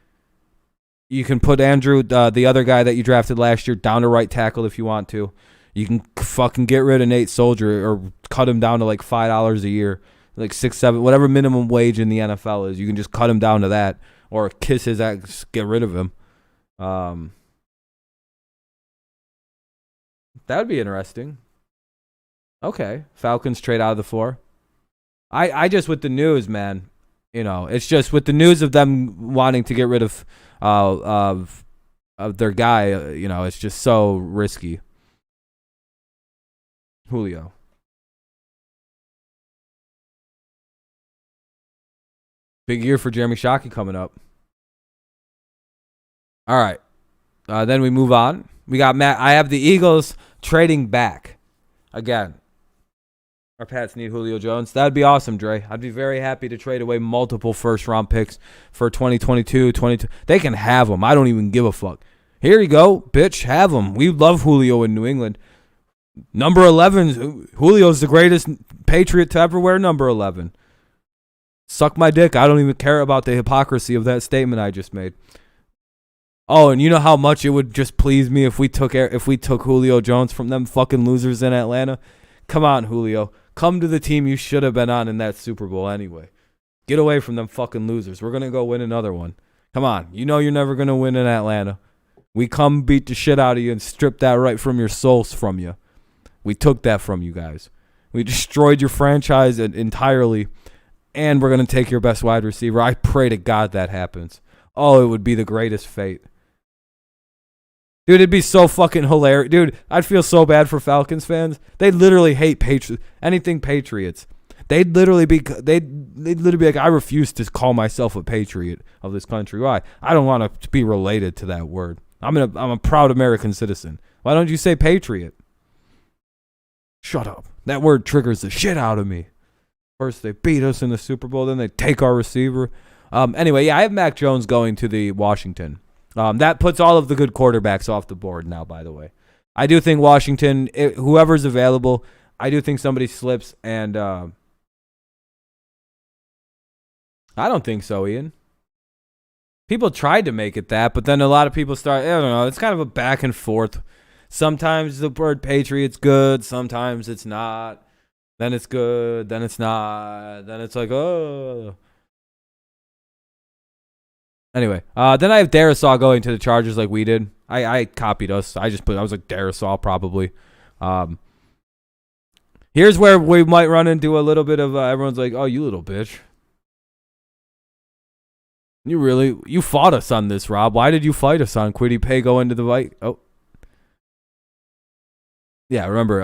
You can put Andrew, the other guy that you drafted last year, down to right tackle if you want to. You can fucking get rid of Nate Soldier or cut him down to like $5 a year, like $6, $7, whatever minimum wage in the NFL is. You can just cut him down to that or kiss his ass, get rid of him. That would be interesting. Okay, Falcons trade out of the 4. I just with the news, man. You know, it's just with the news of them wanting to get rid of their guy. You know, it's just so risky. Julio. Big year for Jeremy Shockey coming up. All right. Then we move on. We got Matt. I have the Eagles trading back. Again. Our Pats need Julio Jones. That'd be awesome, Dre. I'd be very happy to trade away multiple first-round picks for 2022, 22. They can have them. I don't even give a fuck. Here you go, bitch. Have them. We love Julio in New England. Number 11, Julio's the greatest Patriot to ever wear number 11. Suck my dick. I don't even care about the hypocrisy of that statement I just made. Oh, and you know how much it would just please me if we took Julio Jones from them fucking losers in Atlanta? Come on, Julio. Come to the team you should have been on in that Super Bowl anyway. Get away from them fucking losers. We're going to go win another one. Come on. You know you're never going to win in Atlanta. We come beat the shit out of you and strip that right from your souls from you. We took that from you guys. We destroyed your franchise entirely, and we're going to take your best wide receiver. I pray to God that happens. Oh, it would be the greatest fate. Dude, it'd be so fucking hilarious. Dude, I'd feel so bad for Falcons fans. They literally hate anything Patriots. They'd literally be like, I refuse to call myself a patriot of this country. Why? I don't want to be related to that word. I'm a proud American citizen. Why don't you say patriot? Shut up. That word triggers the shit out of me. First they beat us in the Super Bowl, then they take our receiver. Anyway, yeah, I have Mac Jones going to the Washington. That puts all of the good quarterbacks off the board now, by the way. I do think Washington, whoever's available, I do think somebody slips, and I don't think so, Ian. People tried to make it that, but then a lot of people start, I don't know, it's kind of a back and forth. Sometimes the word Patriot's good, sometimes it's not. Then it's good, then it's not. Then it's like, oh. Anyway, then I have Darisaw going to the Chargers like we did. I copied us. I was like Darisaw probably. Here's where we might run into a little bit of everyone's like, oh, you little bitch. You fought us on this, Rob. Why did you fight us on Quiddy Pay go into the Vikings? Oh. Yeah, remember,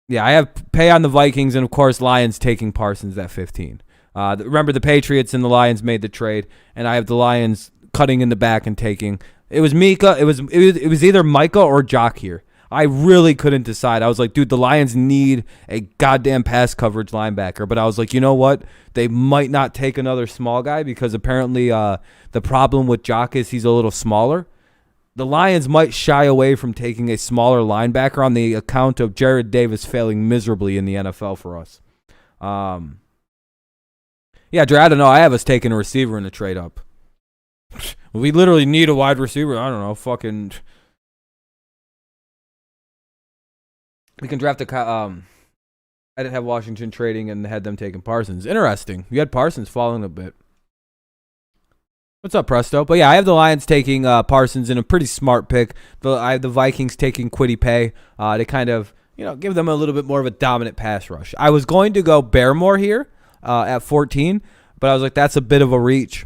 yeah, I have Pay on the Vikings and, of course, Lions taking Parsons at 15. Remember, the Patriots and the Lions made the trade, and I have the Lions cutting in the back and taking. It was Mika. It was either Micah or Jock here. I really couldn't decide. I was like, dude, the Lions need a goddamn pass coverage linebacker. But I was like, you know what? They might not take another small guy because apparently the problem with Jock is he's a little smaller. The Lions might shy away from taking a smaller linebacker on the account of Jared Davis failing miserably in the NFL for us. Yeah, Dre, I don't know. I have us taking a receiver in the trade up. We literally need a wide receiver. I don't know, fucking. We can draft a. I didn't have Washington trading and had them taking Parsons. Interesting. You had Parsons falling a bit. What's up, Presto? But yeah, I have the Lions taking Parsons in a pretty smart pick. I have the Vikings taking Kwity Paye to kind of, give them a little bit more of a dominant pass rush. I was going to go Barrymore here at 14, but I was like, that's a bit of a reach.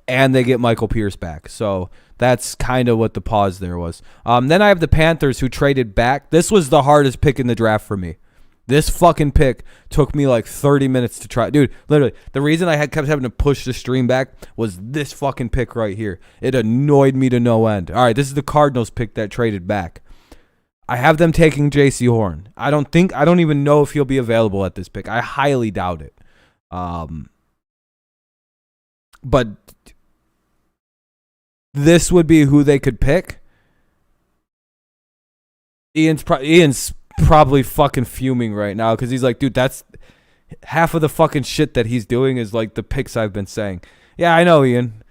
And they get Michael Pierce back. So that's kind of what the pause there was. Then I have the Panthers who traded back. This was the hardest pick in the draft for me. This fucking pick took me like 30 minutes to try. Dude, literally, the reason I kept having to push the stream back was this fucking pick right here. It annoyed me to no end. All right, this is the Cardinals pick that traded back. I have them taking J.C. Horn. I don't even know if he'll be available at this pick. I highly doubt it. But this would be who they could pick. Ian's probably fucking fuming right now because he's like, dude, that's half of the fucking shit that he's doing is like the picks I've been saying. Yeah, I know, Ian.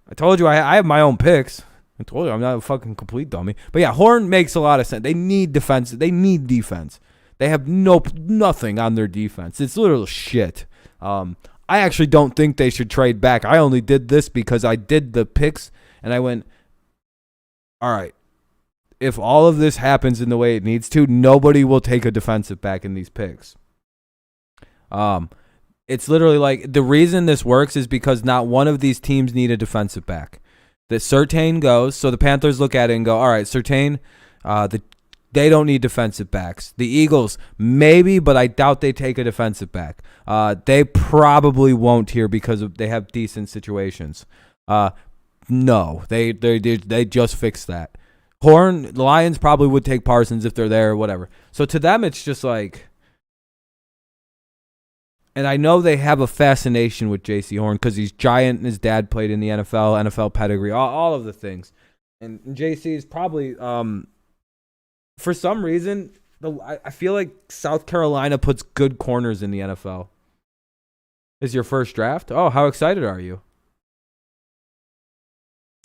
I told you I have my own picks. I told you I'm not a fucking complete dummy. But yeah, Horn makes a lot of sense. They need defense. They need defense. They have nothing on their defense. It's literal shit. I actually don't think they should trade back. I only did this because I did the picks and I went, all right. If all of this happens in the way it needs to, nobody will take a defensive back in these picks. It's literally like the reason this works is because not one of these teams need a defensive back. The Surtain goes, so the Panthers look at it and go, all right, Surtain, they don't need defensive backs. The Eagles, maybe, but I doubt they take a defensive back. They probably won't here because they have decent situations. No, they just fixed that. Horn, the Lions probably would take Parsons if they're there or whatever. So to them, it's just like, and I know they have a fascination with J.C. Horn because he's giant and his dad played in the NFL pedigree, all of the things. And J.C. is probably, for some reason, I feel like South Carolina puts good corners in the NFL. Is your first draft? Oh, how excited are you?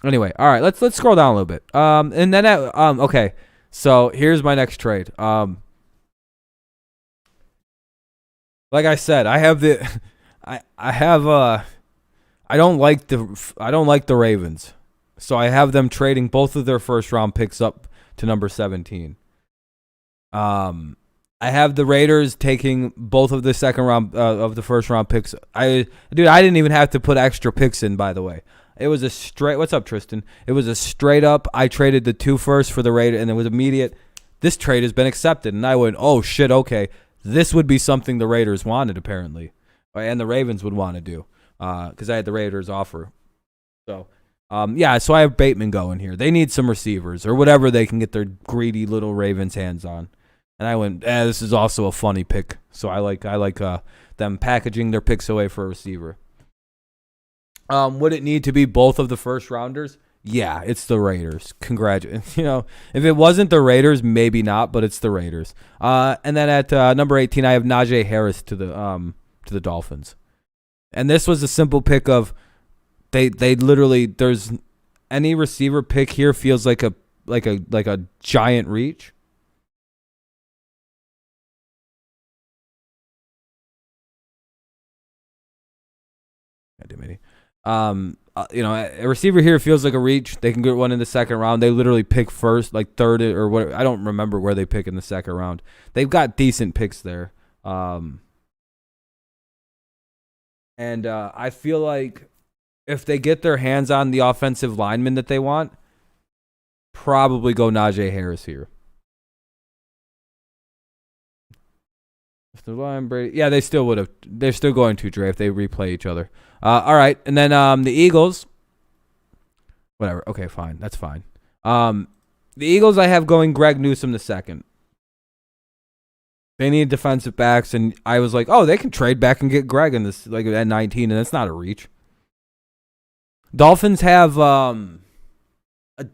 Anyway, all right, let's scroll down a little bit. And then okay. So here's my next trade. Like I said, I have the I don't like the Ravens. So I have them trading both of their first round picks up to number 17. I have the Raiders taking both of the second round of the first round picks. I didn't even have to put extra picks in, by the way. It was a straight. What's up, Tristan? It was a straight up. I traded the 2 first for the Raiders, and it was immediate. This trade has been accepted, and I went, oh shit, okay, this would be something the Raiders wanted apparently, and the Ravens would want to do, because I had the Raiders offer. So, so I have Bateman going here. They need some receivers or whatever they can get their greedy little Ravens hands on, and I went, this is also a funny pick. So I like them packaging their picks away for a receiver. Would it need to be both of the first rounders? Yeah, it's the Raiders. Congratulations. If it wasn't the Raiders, maybe not, but it's the Raiders. And then at number 18, I have Najee Harris to the Dolphins. And this was a simple pick of they literally, there's any receiver pick here feels like a giant reach. A receiver here feels like a reach. They can get one in the second round. They literally pick first, like third or what. I don't remember where they pick in the second round. They've got decent picks there. And I feel like if they get their hands on the offensive lineman that they want, probably go Najee Harris here. If the line Brady, yeah, they still would have. They're still going to Dre if they replay each other. All right, and then the Eagles. Whatever. Okay, fine. That's fine. The Eagles, I have going Greg Newsome the second. They need defensive backs, and I was like, oh, they can trade back and get Greg in this at 19, and that's not a reach. Dolphins have a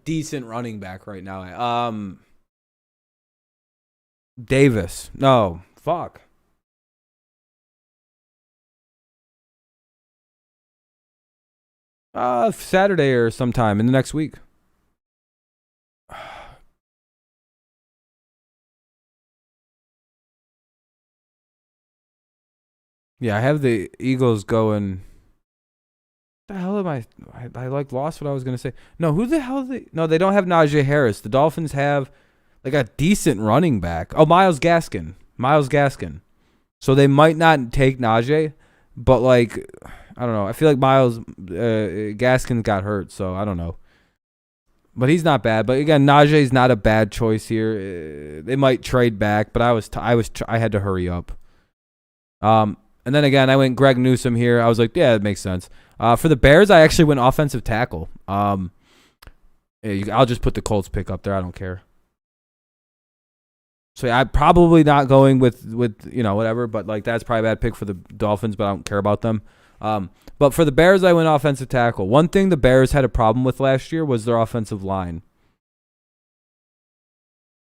decent running back right now. Davis. No, fuck. Saturday or sometime in the next week. Yeah, I have the Eagles going. The hell am I like lost what I was gonna say. No, who the hell no, they don't have Najee Harris. The Dolphins have like a decent running back. Oh, Myles Gaskin. So they might not take Najee, but like I don't know. I feel like Myles Gaskin got hurt, so I don't know. But he's not bad. But again, Najee's not a bad choice here. They might trade back, but I had to hurry up. And then again, I went Greg Newsome here. I was like, yeah, it makes sense. For the Bears, I actually went offensive tackle. I'll just put the Colts pick up there. I don't care. So yeah, I'm probably not going with whatever, but like that's probably a bad pick for the Dolphins, but I don't care about them. But for the Bears, I went offensive tackle. One thing the Bears had a problem with last year was their offensive line.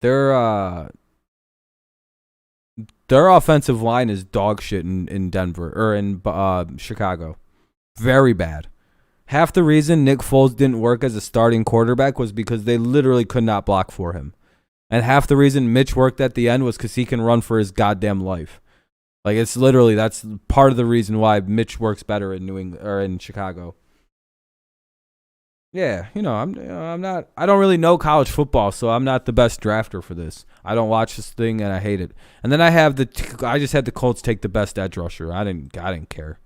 Their offensive line is dog shit in Denver or in Chicago. Very bad. Half the reason Nick Foles didn't work as a starting quarterback was because they literally could not block for him. And half the reason Mitch worked at the end was because he can run for his goddamn life. Like it's literally that's part of the reason why Mitch works better in New England or in Chicago. Yeah, I'm not. I don't really know college football, so I'm not the best drafter for this. I don't watch this thing and I hate it. And then I just had the Colts take the best edge rusher. I didn't care.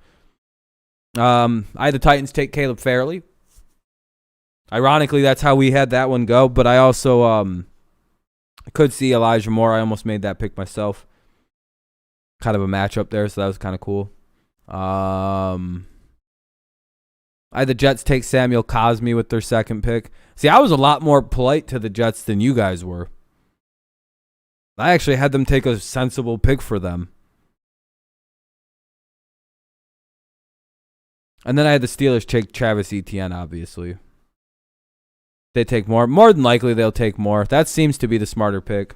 I had the Titans take Caleb Farley. Ironically, that's how we had that one go. But I also I could see Elijah Moore. I almost made that pick myself. Kind of a matchup there, so that was kind of cool. I had the Jets take Samuel Cosmi with their second pick. See, I was a lot more polite to the Jets than you guys were. I actually had them take a sensible pick for them. And then I had the Steelers take Travis Etienne, obviously. They take more. More than likely, they'll take more. That seems to be the smarter pick.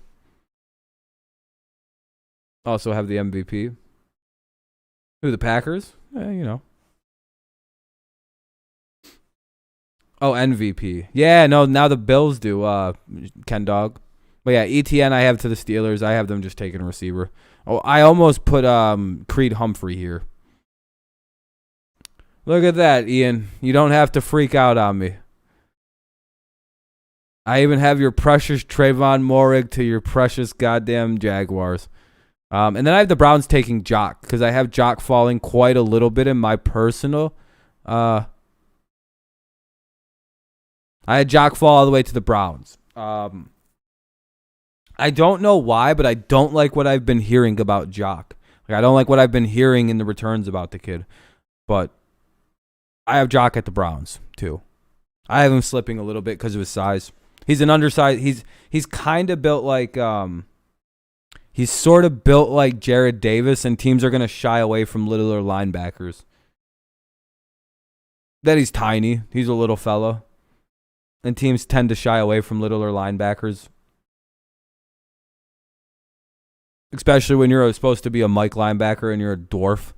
Also have the MVP. Who, the Packers? Oh, MVP. Yeah, no, now the Bills do, Ken Dog. But yeah, ETN I have to the Steelers. I have them just taking a receiver. Oh, I almost put Creed Humphrey here. Look at that, Ian. You don't have to freak out on me. I even have your precious Trayvon Moehrig to your precious goddamn Jaguars. And then I have the Browns taking Jock because I have Jock falling quite a little bit in my personal. I had Jock fall all the way to the Browns. I don't know why, but I don't like what I've been hearing about Jock. Like I don't like what I've been hearing in the returns about the kid. But I have Jock at the Browns too. I have him slipping a little bit because of his size. He's an undersized. He's kind of built like he's sort of built like Jared Davis, and teams are gonna shy away from littler linebackers. That he's tiny. He's a little fella. And teams tend to shy away from littler linebackers. Especially when you're supposed to be a Mike linebacker and you're a dwarf.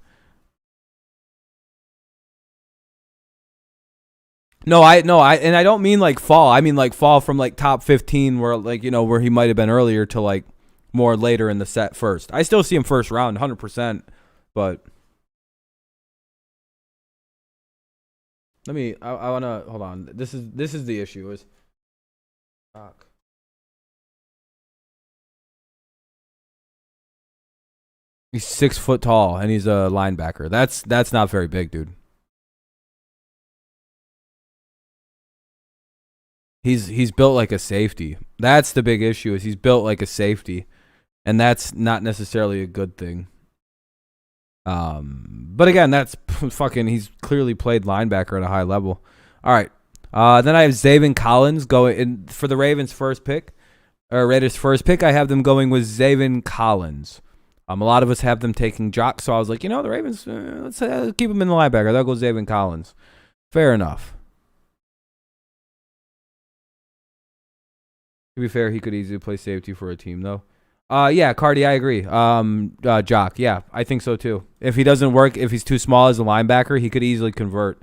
No, I don't mean like fall. I mean like fall from like top 15 where where he might have been earlier to like more later in the set first. I still see him first round 100%, but I want to hold on. This is the issue is he's 6 foot tall and he's a linebacker. That's not very big, dude. He's built like a safety. That's the big issue is he's built like a safety, and that's not necessarily a good thing. But again, that's fucking. He's clearly played linebacker at a high level. All right. Then I have Zaven Collins going in for the Ravens' first pick, or Raiders' first pick. I have them going with Zaven Collins. A lot of us have them taking Jock, so I was like, the Ravens, let's keep him in the linebacker. There goes Zaven Collins. Fair enough. To be fair, he could easily play safety for a team, though. Yeah, Cardi, I agree. Jock, yeah, I think so too. If he doesn't work, if he's too small as a linebacker, he could easily convert.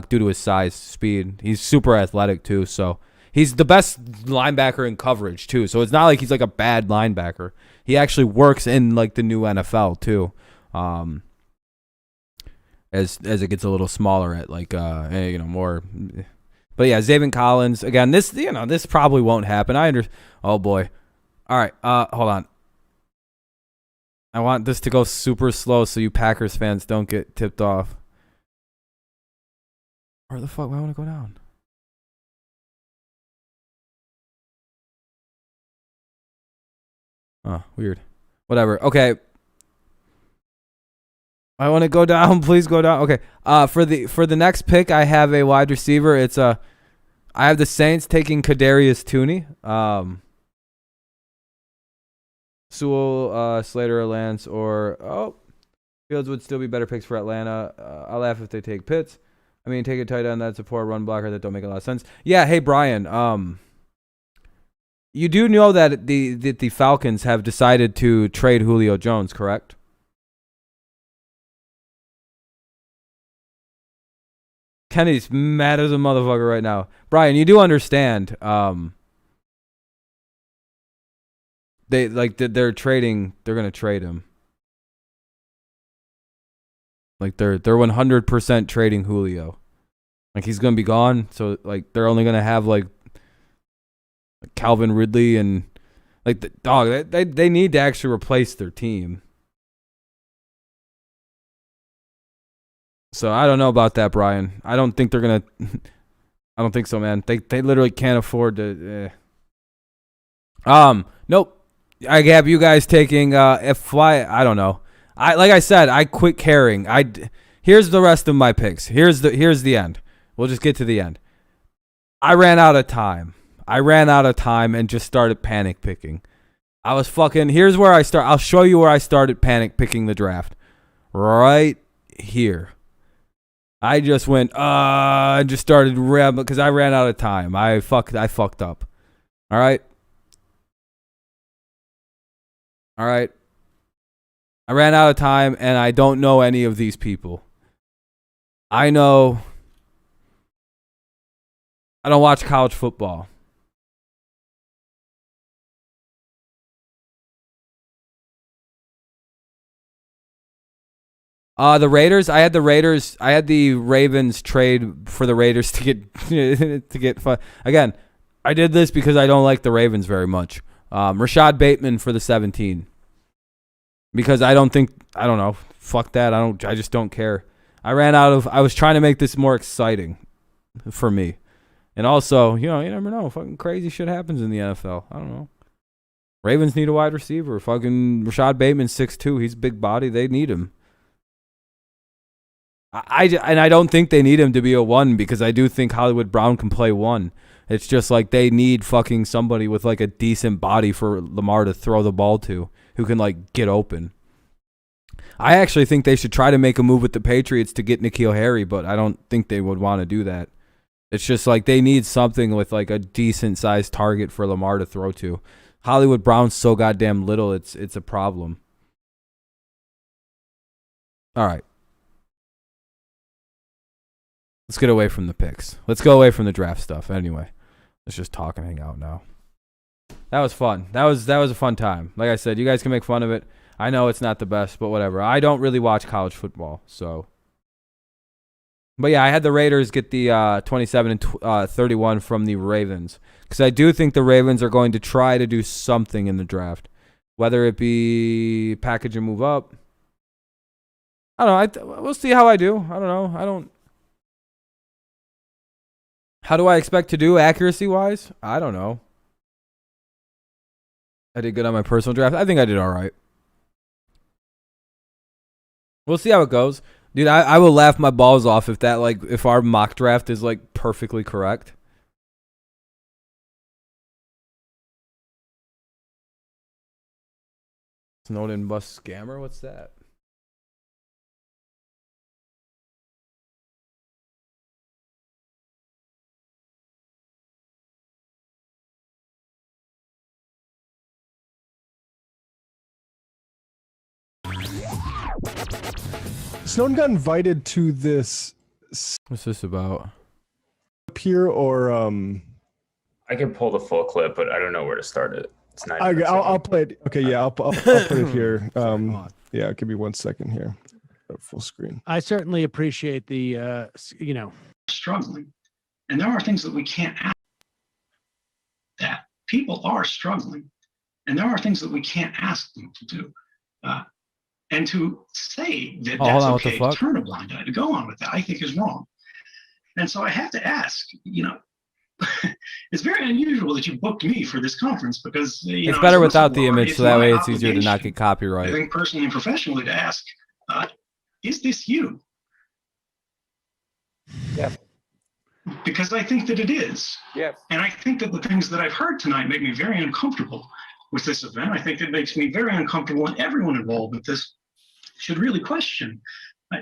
due to his size, speed. He's super athletic too, so he's the best linebacker in coverage too. So it's not like he's like a bad linebacker. He actually works in like the new NFL too. As it gets a little smaller at like more. But yeah, Zaven Collins again. This probably won't happen. Oh boy. All right. Hold on. I want this to go super slow so you Packers fans don't get tipped off. Where the fuck? Why want to go down? Oh, weird. Whatever. Okay. I want to go down. Please go down. Okay. For the next pick, I have a wide receiver. I have the Saints taking Kadarius Toney. Sewell, Slater, or Lance, or Fields would still be better picks for Atlanta. I'll laugh if they take Pitts. I mean, take a tight end that's a poor run blocker. That don't make a lot of sense. Yeah. Hey, Brian. You do know that the Falcons have decided to trade Julio Jones, correct? Kenny's mad as a motherfucker right now. Brian, you do understand. They're trading. They're gonna trade him. Like they're 100% trading Julio. Like he's gonna be gone. So like they're only gonna have like Calvin Ridley and like they need to actually replace their team. So I don't know about that, Brian. I don't think they're gonna. I don't think so, man. They literally can't afford to. Nope. I have you guys taking I don't know. Like I said, I quit caring. Here's the rest of my picks. Here's the end. We'll just get to the end. I ran out of time and just started panic picking. I was fucking. Here's where I start. I'll show you where I started panic picking the draft. Right here. I just went and just started because I ran out of time. I fucked up. All right. I ran out of time and I don't know any of these people. I don't watch college football. The Raiders. I had the Ravens trade for the Raiders to get to get fun. Again, I did this because I don't like the Ravens very much. Rashad Bateman for the 17. Because I don't know. Fuck that. I just don't care. I was trying to make this more exciting for me. And also, you never know. Fucking crazy shit happens in the NFL. I don't know. Ravens need a wide receiver. Fucking Rashad Bateman's 6'2". He's a big body. They need him. I don't think they need him to be a 1 because I do think Hollywood Brown can play 1. It's just like they need fucking somebody with like a decent body for Lamar to throw the ball to who can like get open. I actually think they should try to make a move with the Patriots to get N'Keal Harry, but I don't think they would want to do that. It's just like they need something with like a decent sized target for Lamar to throw to. Hollywood Brown's so goddamn little, it's a problem. All right. Let's get away from the picks. Let's go away from the draft stuff. Anyway, let's just talk and hang out now. That was fun. That was a fun time. Like I said, you guys can make fun of it. I know it's not the best, but whatever. I don't really watch college football, so. But yeah, I had the Raiders get the 27 and 31 from the Ravens because I do think the Ravens are going to try to do something in the draft, whether it be package and move up. I don't know. We'll see how I do. I don't know. How do I expect to do accuracy-wise? I don't know. I did good on my personal draft. I think I did all right. We'll see how it goes. Dude, I will laugh my balls off if our mock draft is like perfectly correct. Snowden bus scammer? What's that? Snowden got invited to this What's this about? Here or I can pull the full clip, but I don't know where to start it. It's 9 minutes I'll long. play it. Okay, yeah, I'll put it here. Yeah, give me 1 second here. Full screen. I certainly appreciate the, struggling. And there are things that we can't ask. That people are struggling. And there are things that we can't ask them to do. And to say that that's okay to turn a blind eye, to go on with that, I think is wrong. And so I have to ask, it's very unusual that you booked me for this conference because it's better without the image, so that way it's easier to not get copyright. I think personally and professionally to ask, is this you? Yeah. Because I think that it is. Yes. And I think that the things that I've heard tonight make me very uncomfortable with this event. I think it makes me very uncomfortable, and everyone involved with this should really question,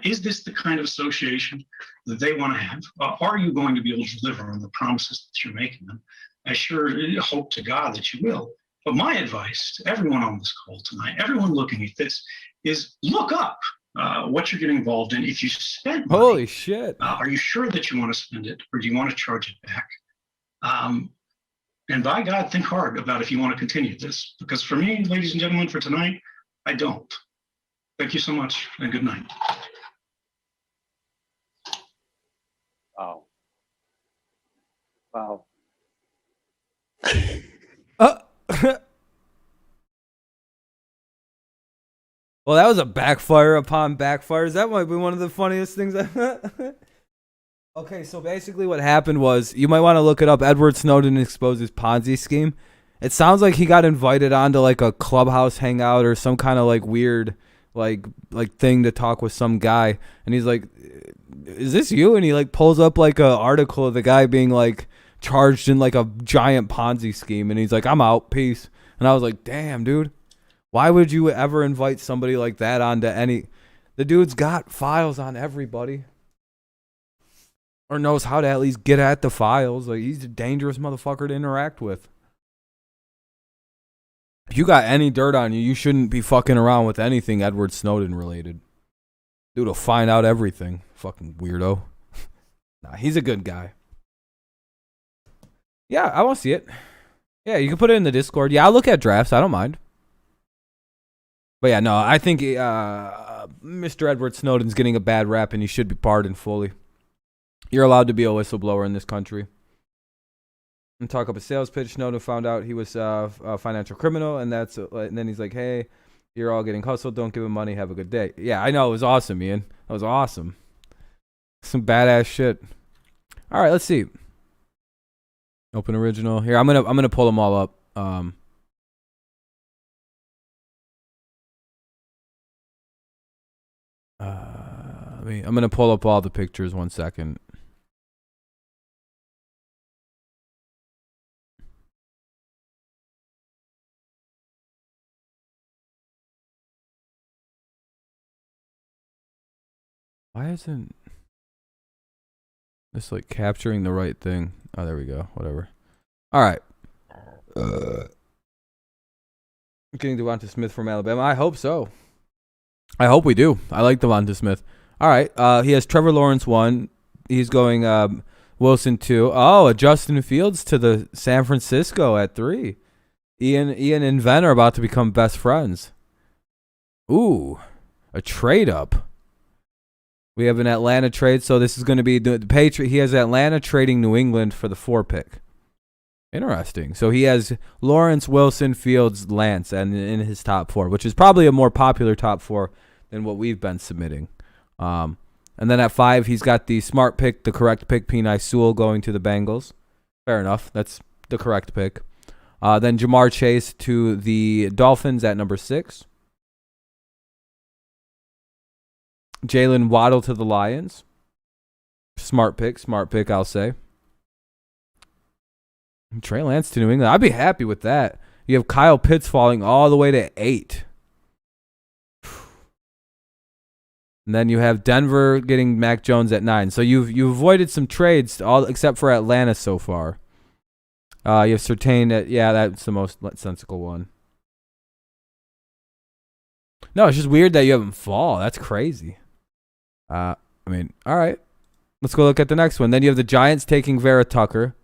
is this the kind of association that they want to have? Are you going to be able to deliver on the promises that you're making them? I sure hope to God that you will. But my advice to everyone on this call tonight, everyone looking at this, is look up what you're getting involved in. If you spend money, holy shit, are you sure that you want to spend it, or do you want to charge it back? And by God, think hard about if you want to continue this. Because for me, ladies and gentlemen, for tonight, I don't. Thank you so much, and good night. Wow. Wow. Well, that was a backfire upon backfires. That might be one of the funniest things. Okay, so basically what happened was, you might want to look it up, Edward Snowden exposes Ponzi scheme. It sounds like he got invited onto like a clubhouse hangout or some kind of like weird like thing to talk with some guy, and he's like, is this you? And he like pulls up like a article of the guy being like charged in like a giant Ponzi scheme, and he's like, I'm out, peace. And I was like, damn, dude, why would you ever invite somebody like that onto any? The dude's got files on everybody, or knows how to at least get at the files. Like, he's a dangerous motherfucker to interact with. If you got any dirt on you, you shouldn't be fucking around with anything Edward Snowden related. Dude will find out everything. Fucking weirdo. Nah, he's a good guy. Yeah, I want to see it. Yeah, you can put it in the Discord. Yeah, I'll look at drafts. I don't mind. But yeah, no, I think Mr. Edward Snowden's getting a bad rap, and he should be pardoned fully. You're allowed to be a whistleblower in this country. And talk up a sales pitch. Snowden found out he was a financial criminal, and and then he's like, hey, you're all getting hustled. Don't give him money. Have a good day. Yeah, I know. It was awesome, Ian. That was awesome. Some badass shit. All right, let's see. Open original. Here, I'm gonna pull them all up. I'm gonna pull up all the pictures. 1 second. Why isn't this like capturing the right thing? Oh, there we go. Whatever. All right. Getting Devonta Smith from Alabama. I hope so. I hope we do. I like Devonta Smith. All right. He has Trevor Lawrence 1. He's going Wilson 2. Oh, a Justin Fields to the San Francisco at 3. Ian and Ven are about to become best friends. Ooh, a trade up. We have an Atlanta trade, so this is going to be the Patriot. He has Atlanta trading New England for the 4 pick. Interesting. So he has Lawrence, Wilson, Fields, Lance, and in his top 4, which is probably a more popular top 4 than what we've been submitting. And then at 5, he's got the smart pick, the correct pick, Penei Sewell going to the Bengals. Fair enough. That's the correct pick. Then Jamar Chase to the Dolphins at number 6. Jalen Waddle to the Lions. Smart pick, I'll say. Trey Lance to New England. I'd be happy with that. You have Kyle Pitts falling all the way to 8. And then you have Denver getting Mac Jones at 9. So you've avoided some trades, all except for Atlanta so far. You have Surtain at, yeah, that's the most sensible one. No, it's just weird that you have him fall. That's crazy. I mean, all right. Let's go look at the next one. Then you have the Giants taking Vera Tucker.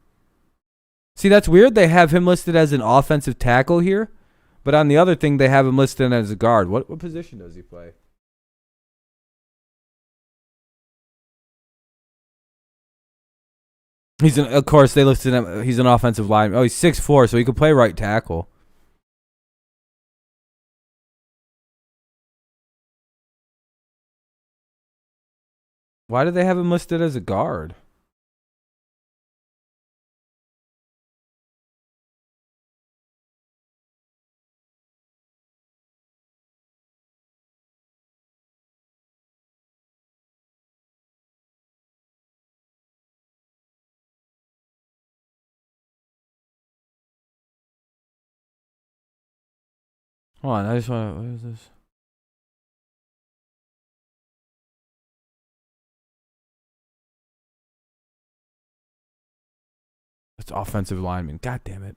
See, that's weird. They have him listed as an offensive tackle here, but on the other thing, they have him listed as a guard. What position does he play? Of course, they listed him. He's an offensive lineman. Oh, he's 6'4", so he could play right tackle. Why do they have him listed as a guard? Hold on, I just want to. What is this? It's offensive lineman. God damn it.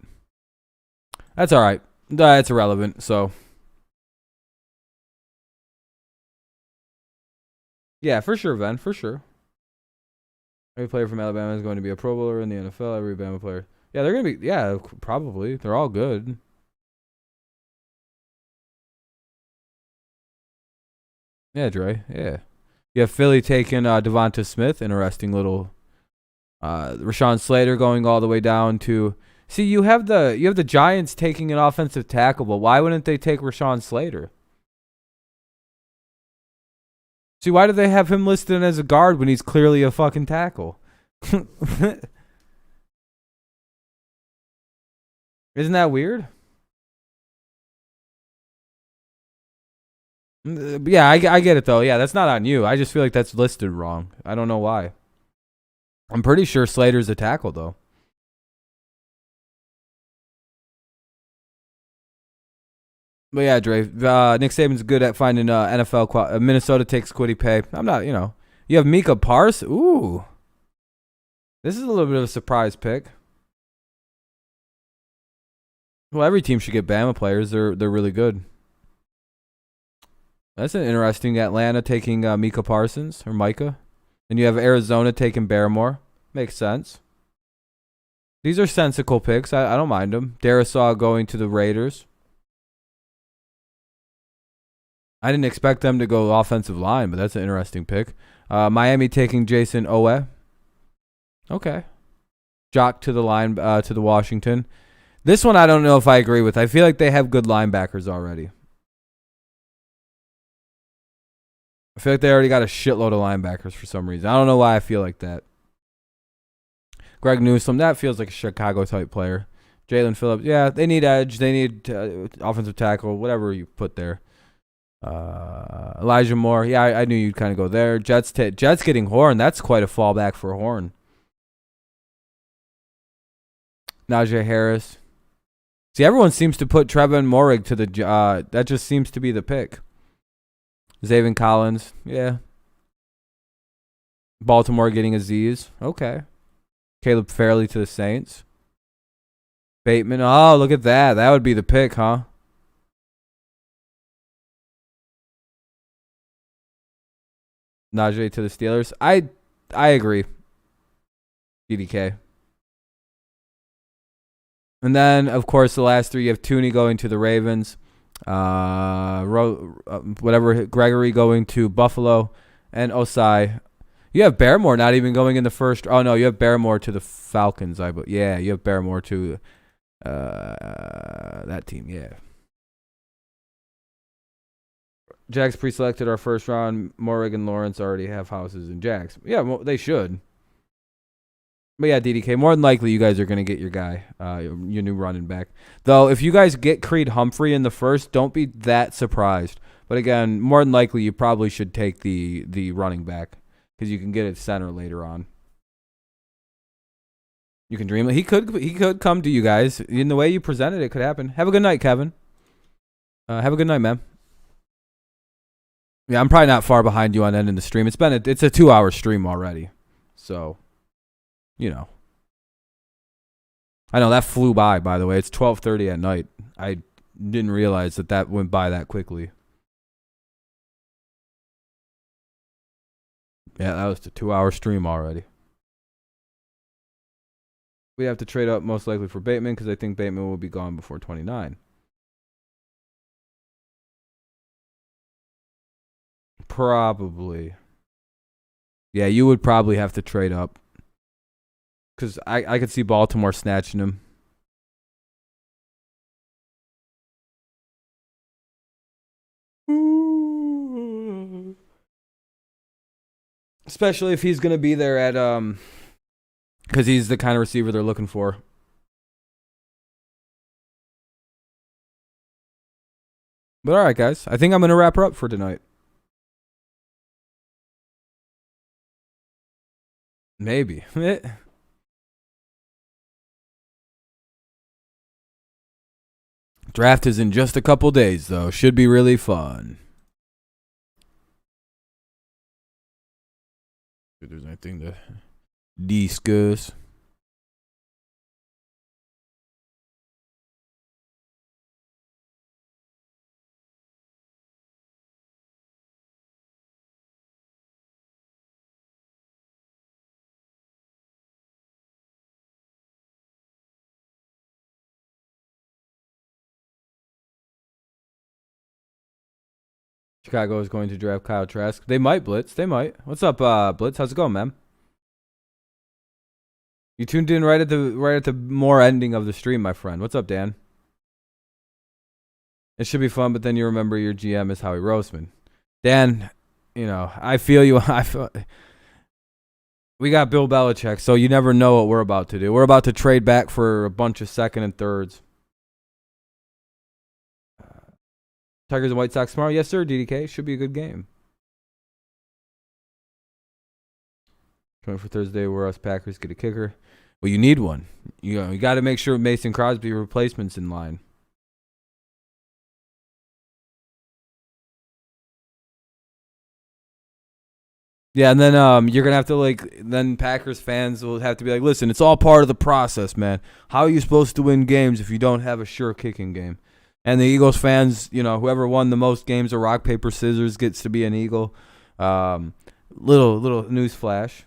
That's all right. It's irrelevant. So, yeah, for sure, Ben. For sure. Every player from Alabama is going to be a Pro Bowler in the NFL. Every Alabama player. Yeah, they're going to be. Yeah, probably. They're all good. Yeah, Dre. Yeah. You have Philly taking Devonta Smith. Interesting little. Rashawn Slater going all the way down to. See, you have the Giants taking an offensive tackle, but why wouldn't they take Rashawn Slater? See, why do they have him listed as a guard when he's clearly a fucking tackle? Isn't that weird? Yeah, I get it though. Yeah, that's not on you. I just feel like that's listed wrong. I don't know why. I'm pretty sure Slater's a tackle though. But yeah, Dre, Nick Saban's good at finding NFL. Minnesota takes Kwity Paye. I'm not, You have Micah Parsons. Ooh. This is a little bit of a surprise pick. Well, every team should get Bama players. They're really good. That's an interesting. Atlanta taking Micah Parsons or Micah. And you have Arizona taking Barmore. Makes sense. These are sensical picks. I don't mind them. Darisaw going to the Raiders. I didn't expect them to go offensive line, but that's an interesting pick. Miami taking Jason Owe. Okay. Jock to the line to the Washington. This one I don't know if I agree with. I feel like they have good linebackers already. I feel like they already got a shitload of linebackers for some reason. I don't know why I feel like that. Greg Newsome, that feels like a Chicago-type player. Jalen Phillips, yeah, they need edge. They need offensive tackle, whatever you put there. Elijah Moore, yeah, I knew you'd kind of go there. Jets getting Horn. That's quite a fallback for Horn. Najee Harris. See, everyone seems to put Trevin Moehrig to the that just seems to be the pick. Zaven Collins, yeah. Baltimore getting Aziz, okay. Caleb Farley to the Saints. Bateman, oh, look at that. That would be the pick, huh? Najee to the Steelers. I agree. DDK. And then, of course, the last three, you have Tooney going to the Ravens. Gregory going to Buffalo. And Osai. You have Barmore not even going in the first. Oh, no, you have Barmore to the Falcons. Yeah, you have Barmore to that team, yeah. Jags pre-selected our first round. Moehrig and Lawrence already have houses in Jags. Yeah, well, they should. But yeah, DDK, more than likely you guys are going to get your guy, your new running back. Though, if you guys get Creed Humphrey in the first, don't be that surprised. But again, more than likely you probably should take the running back because you can get it center later on. You can dream it. He could come to you guys. In the way you presented it, could happen. Have a good night, Kevin. Have a good night, man. Yeah, I'm probably not far behind you on ending the stream. It's a 2-hour stream already. So, I know that flew by the way. It's 12:30 at night. I didn't realize that went by that quickly. Yeah, that was the 2-hour stream already. We have to trade up most likely for Bateman because I think Bateman will be gone before 29. Probably. Yeah, you would probably have to trade up. Because I could see Baltimore snatching him. Especially if he's going to be there at because he's the kind of receiver they're looking for. But all right, guys. I think I'm going to wrap her up for tonight. Maybe. Draft is in just a couple days, though. Should be really fun. If there's anything to discuss. Chicago is going to draft Kyle Trask. They might, Blitz. They might. What's up, Blitz? How's it going, man? You tuned in right at the more ending of the stream, my friend. What's up, Dan? It should be fun, but then you remember your GM is Howie Roseman. Dan, you know, I feel you. We got Bill Belichick, so you never know what we're about to do. We're about to trade back for a bunch of second and thirds. Tigers and White Sox tomorrow. Yes, sir, DDK. Should be a good game. Coming for Thursday where us Packers get a kicker. Well, you need one. You got to make sure Mason Crosby replacement's in line. Yeah, and then you're going to have to, then Packers fans will have to be like, listen, it's all part of the process, man. How are you supposed to win games if you don't have a sure kicking game? And the Eagles fans, whoever won the most games of rock, paper, scissors gets to be an Eagle. Little news flash.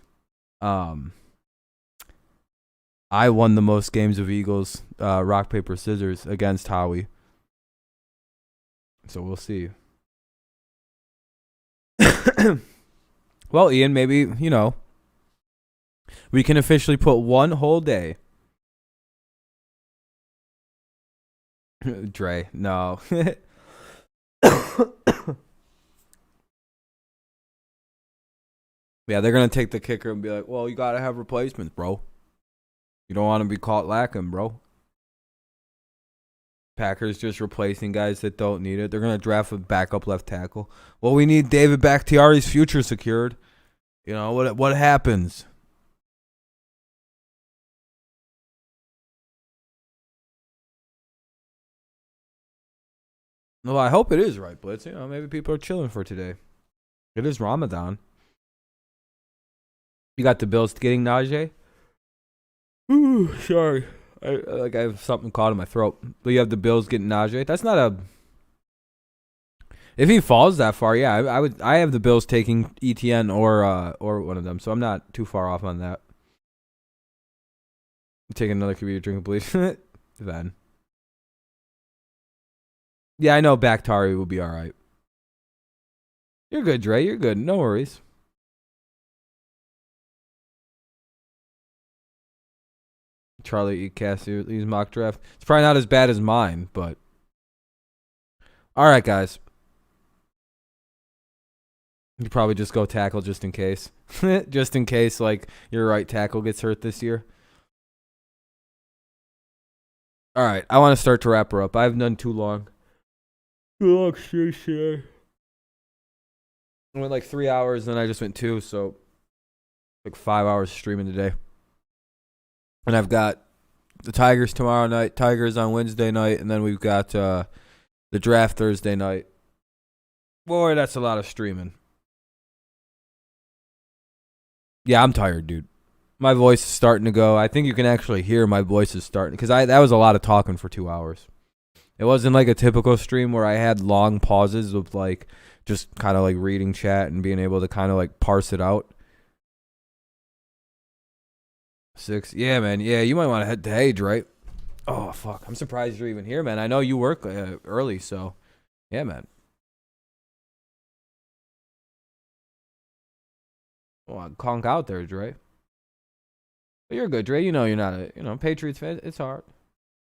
I won the most games of Eagles rock, paper, scissors against Howie. So we'll see. Well, Ian, maybe, we can officially put one whole day. Dre, no. Yeah, they're going to take the kicker and be like, well, you got to have replacements, bro. You don't want to be caught lacking, bro. Packers just replacing guys that don't need it. They're going to draft a backup left tackle. Well, we need David Bakhtiari's future secured. What happens? Well, I hope it is right, Blitz. Maybe people are chilling for today. It is Ramadan. You got the Bills getting Najee? Ooh, sorry. I have something caught in my throat. But you have the Bills getting Najee. That's not a. If he falls that far, yeah, I would. I have the Bills taking ETN or one of them, so I'm not too far off on that. Take another computer drink, please. Then. Yeah, I know Bakhtari will be all right. You're good, Dre. You're good. No worries. Charlie E. Cassie's mock draft. It's probably not as bad as mine, but. All right, guys. You probably just go tackle just in case. Just in case, your right tackle gets hurt this year. All right, I want to start to wrap her up. I haven't done too long. I went 3 hours, then I just went 2, so 5 hours streaming today. And I've got the Tigers tomorrow night, Tigers on Wednesday night, and then we've got the draft Thursday night. Boy, that's a lot of streaming. Yeah, I'm tired, dude. My voice is starting to go. I think you can actually hear my voice is starting, because that was a lot of talking for 2 hours. It wasn't like a typical stream where I had long pauses of just kind of reading chat and being able to kind of parse it out. 6. Yeah, man. Yeah, you might want to head to Age, right? Oh, fuck. I'm surprised you're even here, man. I know you work early, so yeah, man. Well, conk out there, Dre. But you're good, Dre. You know you're not a Patriots fan. It's hard.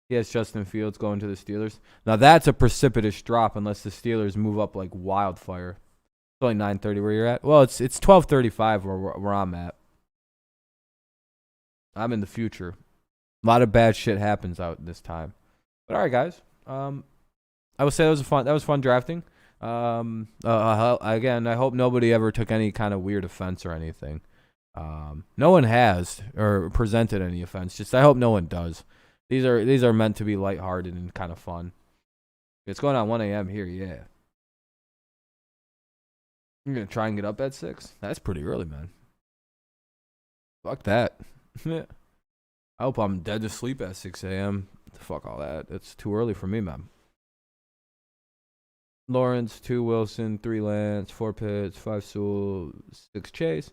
Yes, Justin Fields going to the Steelers. Now that's a precipitous drop unless the Steelers move up like wildfire. It's only 9:30 where you're at. Well, it's 12:35 where I'm at. I'm in the future. A lot of bad shit happens out this time. But all right, guys. I will say that was fun drafting. Again, I hope nobody ever took any kind of weird offense or anything. No one has or presented any offense. Just I hope no one does. These are meant to be lighthearted and kind of fun. It's going on 1 a.m. here, yeah. You're gonna try and get up at 6? That's pretty early, man. Fuck that. I hope I'm dead to sleep at 6 a.m. Fuck all that. It's too early for me, man. Lawrence, 2 Wilson, 3 Lance, 4 Pitts, 5 Sewell, 6 Chase,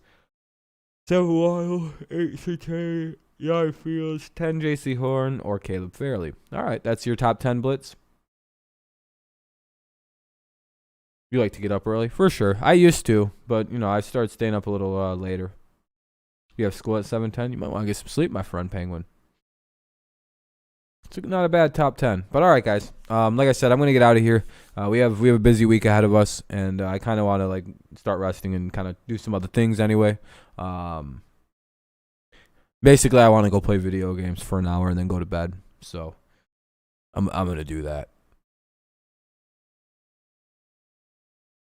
7 Waddle, 8 CK, 9 Fields, 10 JC Horn, or Caleb Fairley. All right, that's your top 10 blitz. You like to get up early? For sure. I used to, but, I started staying up a little later. You have school at 7:10? You might want to get some sleep, my friend Penguin. It's not a bad top 10. But all right, guys. Like I said, I'm going to get out of here. We have a busy week ahead of us, and I kind of want to start resting and kind of do some other things anyway. Basically, I want to go play video games for an hour and then go to bed. So I'm going to do that.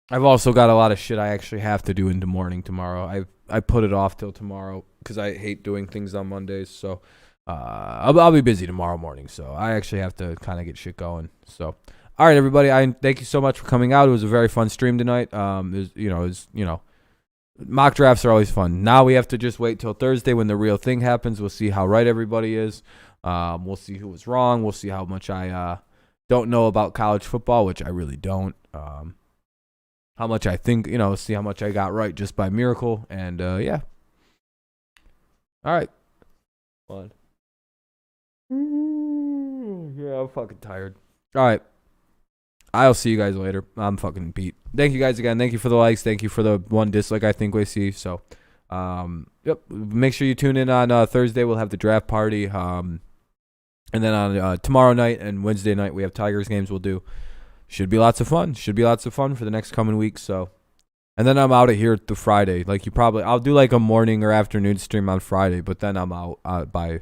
I've also got a lot of shit I actually have to do in the morning tomorrow. I put it off till tomorrow because I hate doing things on Mondays. So I'll be busy tomorrow morning. So I actually have to kind of get shit going. So all right, everybody. I thank you so much for coming out. It was a very fun stream tonight. Mock drafts are always fun. Now we have to just wait till Thursday when the real thing happens. We'll see how right everybody is. We'll see who was wrong. We'll see how much I don't know about college football, which I really don't. How much I think, see how much I got right just by miracle. And, yeah. All right. Fun. Yeah, I'm fucking tired. All right. I'll see you guys later. I'm fucking beat. Thank you guys again. Thank you for the likes. Thank you for the one dislike I think we see. So, yep. Make sure you tune in on Thursday. We'll have the draft party. And then on tomorrow night and Wednesday night, we have Tigers games we'll do. Should be lots of fun. Should be lots of fun for the next coming week. So, and then I'm out of here the Friday. I'll do like a morning or afternoon stream on Friday, but then I'm out by.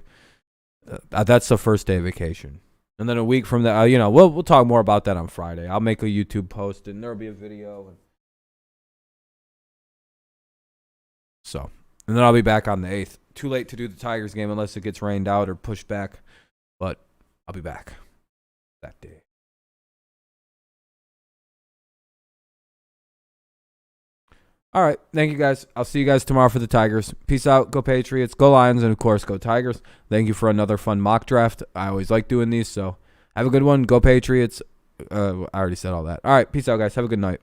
That's the first day of vacation, and then a week from that, we'll talk more about that on Friday. I'll make a YouTube post and there'll be a video. And then I'll be back on the 8th. Too late to do the Tigers game unless it gets rained out or pushed back, but I'll be back that day. All right. Thank you, guys. I'll see you guys tomorrow for the Tigers. Peace out. Go Patriots. Go Lions. And, of course, go Tigers. Thank you for another fun mock draft. I always like doing these, so have a good one. Go Patriots. I already said all that. All right. Peace out, guys. Have a good night.